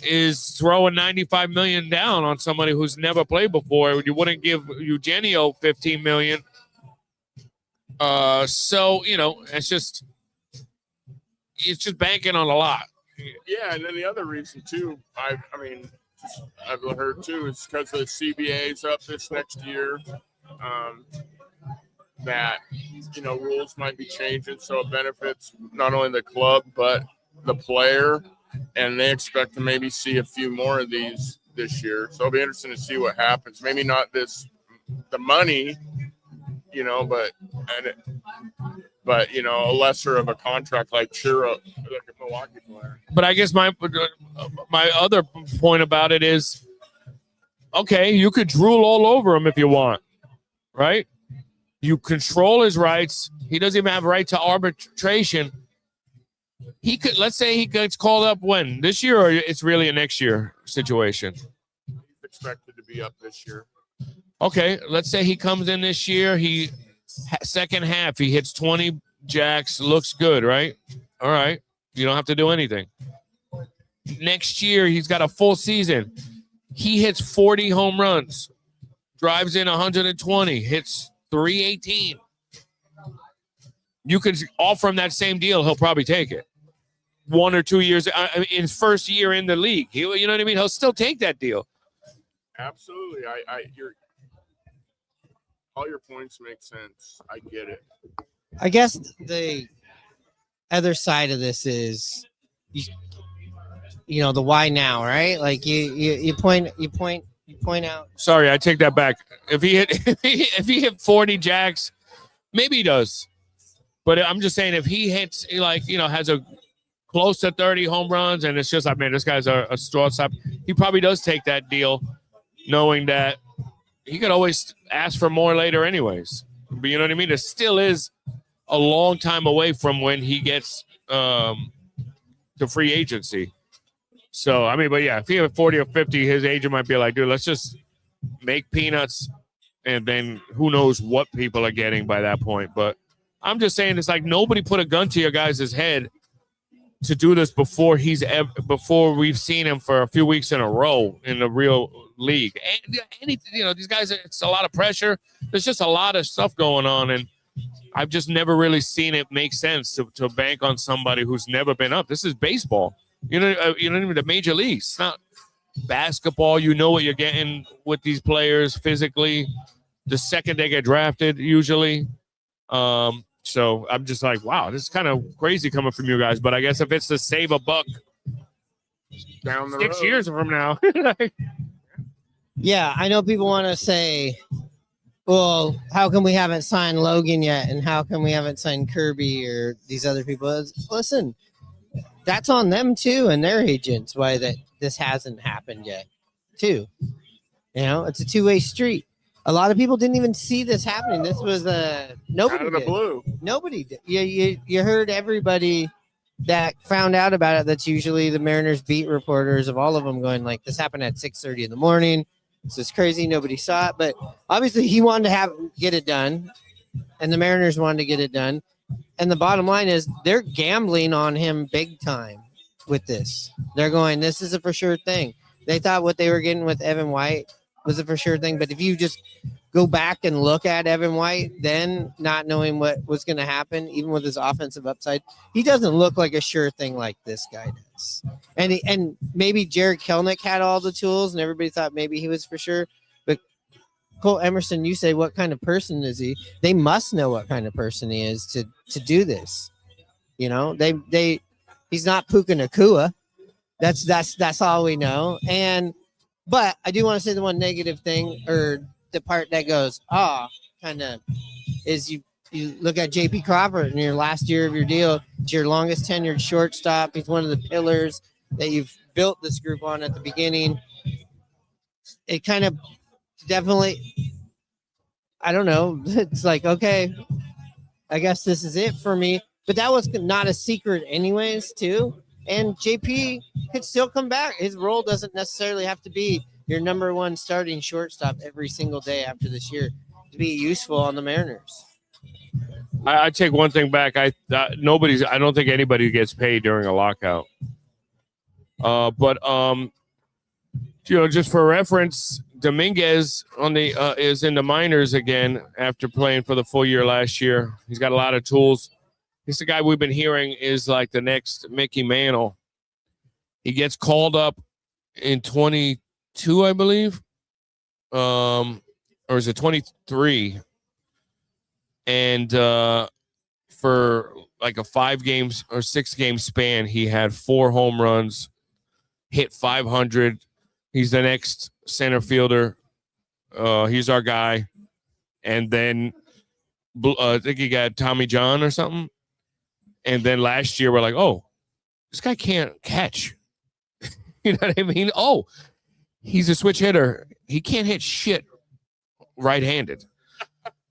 is throwing $95 million down on somebody who's never played before. You wouldn't give Eugenio $15 million. It's just banking on a lot. Yeah, and then the other reason too, I've heard too, is because the CBA's up this next year. That rules might be changing, so it benefits not only the club but the player, and they expect to maybe see a few more of these this year. So it'll be interesting to see what happens. Maybe not the money, but a lesser of a contract like Chiro, like a Milwaukee player. But I guess my other point about it is, okay, you could drool all over him if you want, right? You control his rights. He doesn't even have a right to arbitration. He could, let's say he gets called up when? This year, or it's really a next year situation? He's expected to be up this year. Okay, let's say he comes in this year. Second half, he hits 20 jacks, looks good, right? All right. You don't have to do anything. Next year, he's got a full season. He hits 40 home runs, drives in 120, hits 318. You could offer him that same deal. He'll probably take it. 1 or 2 years in his first year in the league. You know what I mean? He'll still take that deal. Absolutely. All your points make sense. I get it. I guess the other side of this is, the why now, right? Like you point out. Sorry, I take that back. If he hit 40 jacks, maybe he does. But I'm just saying, if he hits has a close to 30 home runs, and it's just like, man, this guy's a straw stop, he probably does take that deal, knowing that he could always ask for more later anyways. But you know what I mean? It still is a long time away from when he gets to free agency. So, but yeah, if he had 40 or 50, his agent might be like, dude, let's just make peanuts, and then who knows what people are getting by that point. But I'm just saying, it's like nobody put a gun to your guys' head to do this before we've seen him for a few weeks in a row in the real league. And these guys, it's a lot of pressure. There's just a lot of stuff going on, and I've just never really seen it make sense to bank on somebody who's never been up. This is baseball. The major leagues. It's not basketball. You know what you're getting with these players physically the second they get drafted, usually. So I'm just like, wow, this is kind of crazy coming from you guys. But I guess if it's to save a buck Down the 6 road. years from now. Yeah, I know people want to say, well, how come we haven't signed Logan yet? And how come we haven't signed Kirby or these other people? Listen, that's on them too and their agents why this hasn't happened yet too. It's a two-way street. A lot of people didn't even see this happening. This was nobody Out of the did. blue. Nobody did. You heard everybody that found out about it. That's usually the Mariners beat reporters of all of them going like, this happened at 6:30 in the morning. This is crazy. Nobody saw it, but obviously he wanted to get it done, and the Mariners wanted to get it done. And the bottom line is they're gambling on him big time with this. They're going, this is a for sure thing. They thought what they were getting with Evan White was a for sure thing. But if you just go back and look at Evan White, then not knowing what was going to happen, even with his offensive upside, he doesn't look like a sure thing like this guy does. And maybe Jared Kelnick had all the tools, and everybody thought maybe he was for sure. But Cole Emerson, you say, what kind of person is he? They must know what kind of person he is to do this. You know, he's not Puka Nacua. That's all we know. But I do want to say the one negative thing, or the part that goes, kind of, is you look at JP Crawford in your last year of your deal. It's your longest tenured shortstop. He's one of the pillars that you've built this group on at the beginning. It kind of definitely, I don't know. It's like, okay, I guess this is it for me. But that was not a secret anyways, too. And JP could still come back. His role doesn't necessarily have to be your number one starting shortstop every single day after this year to be useful on the Mariners. I take one thing back. I don't think anybody gets paid during a lockout. But just for reference, Dominguez is in the minors again after playing for the full year last year. He's got a lot of tools. He's the guy we've been hearing is like the next Mickey Mantle. He gets called up in 22, I believe. Or is it 23? And for like a 5 games or 6 game span, he had 4 home runs, hit 500. He's the next center fielder. He's our guy. And then I think he got Tommy John or something. And then last year, we're like, oh, this guy can't catch. You know what I mean? Oh, he's a switch hitter. He can't hit shit right-handed.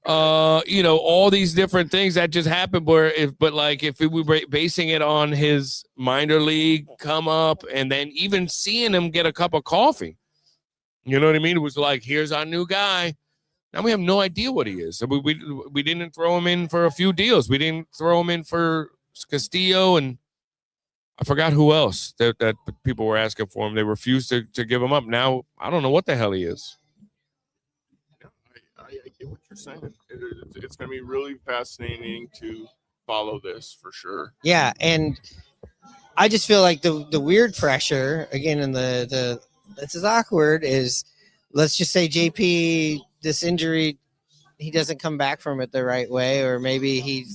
All these different things that just happened. If we were basing it on his minor league come up and then even seeing him get a cup of coffee, you know what I mean? It was like, here's our new guy. Now we have no idea what he is. So we didn't throw him in for a few deals. We didn't throw him in for Castillo, and I forgot who else that people were asking for him. They refused to give him up. Now I don't know what the hell he is. I get what you're saying. It's going to be really fascinating to follow this for sure. Yeah, and I just feel like the weird pressure again, and the this is awkward. Is let's just say JP, this injury, he doesn't come back from it the right way, or maybe he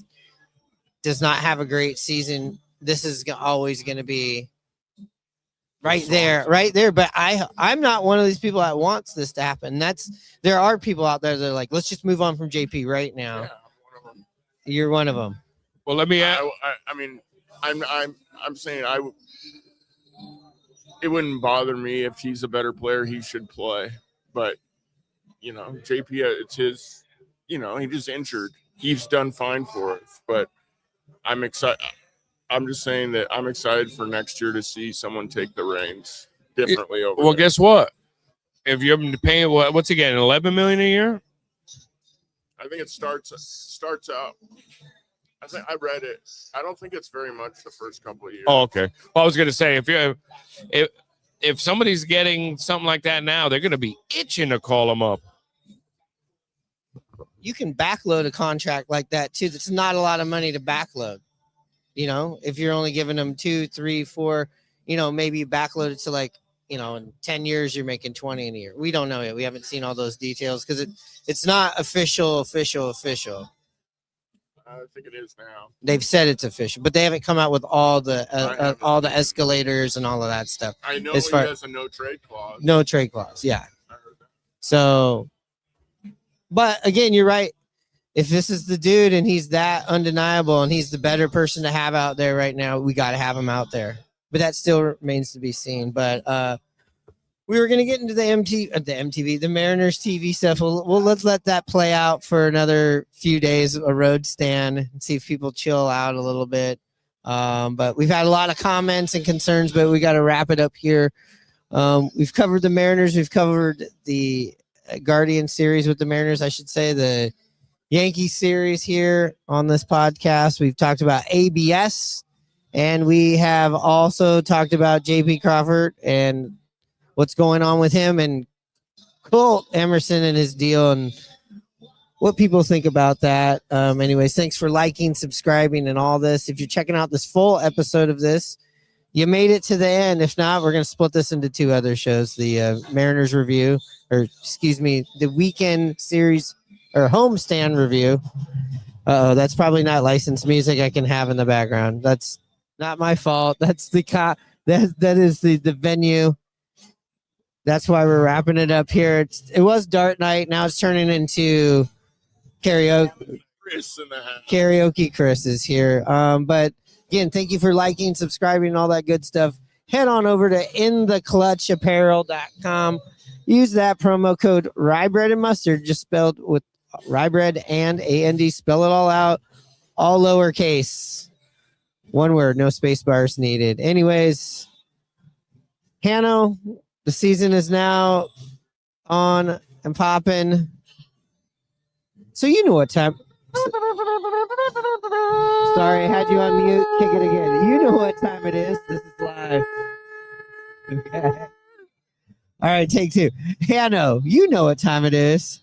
does not have a great season. This is always going to be right there. But I'm not one of these people that wants this to happen. There are people out there that are like, let's just move on from JP right now. Yeah, one of them. You're one of them. Well, let me ask. I'm saying it wouldn't bother me if he's a better player. He should play, but JP, it's his. He just injured. He's done fine for us, but I'm excited. I'm just saying that I'm excited for next year to see someone take the reins differently over. Well, there. guess what? If you're paying what's he getting, $11 million a year? I think it starts out. I think I read it. I don't think it's very much the first couple of years. Oh, okay. Well, I was gonna say if somebody's getting something like that now, they're gonna be itching to call them up. You can backload a contract like that too. That's not a lot of money to backload. If you're only giving them 2, 3, 4, maybe backload it to in 10 years you're making 20 in a year. We don't know yet. We haven't seen all those details because it's not official. I think it is now. They've said it's official, but they haven't come out with all the escalators and all of that stuff. I know he has a no trade clause. No trade clause, yeah. I heard that. So, but again, you're right. If this is the dude and he's that undeniable and he's the better person to have out there right now, we got to have him out there. But that still remains to be seen. But we were going to get into the Mariners TV stuff. Well, let's let that play out for another few days, a road stand, and see if people chill out a little bit. But we've had a lot of comments and concerns, but we got to wrap it up here. We've covered the Mariners. We've covered the Guardian series with the Mariners, I should say, the Yankees series here on this podcast. We've talked about ABS, and we have also talked about JP Crawford and what's going on with him and Colt Emerson and his deal and what people think about that. Anyways, thanks for liking, subscribing, and all this. If you're checking out this full episode of this, you made it to the end. If not, we're going to split this into 2 other shows. The Mariners review, or excuse me, the weekend series or homestand review. That's probably not licensed music I can have in the background. That's not my fault. That's the that is the venue. That's why we're wrapping it up here. It was Dart Night. Now it's turning into karaoke. Chris in the house. Karaoke Chris is here. But again, thank you for liking, subscribing, and all that good stuff. Head on over to intheclutchapparel.com. Use that promo code Rye and Mustard, just spelled with Rye Bread and AND. Spell it all out, all lowercase. One word, no space bars needed. Anyways, Hanno, the season is now on and popping. So you know what time. Sorry, I had you on mute. Kick it again. You know what time it is. This is live. Okay. All right, take 2. Hanno, you know what time it is.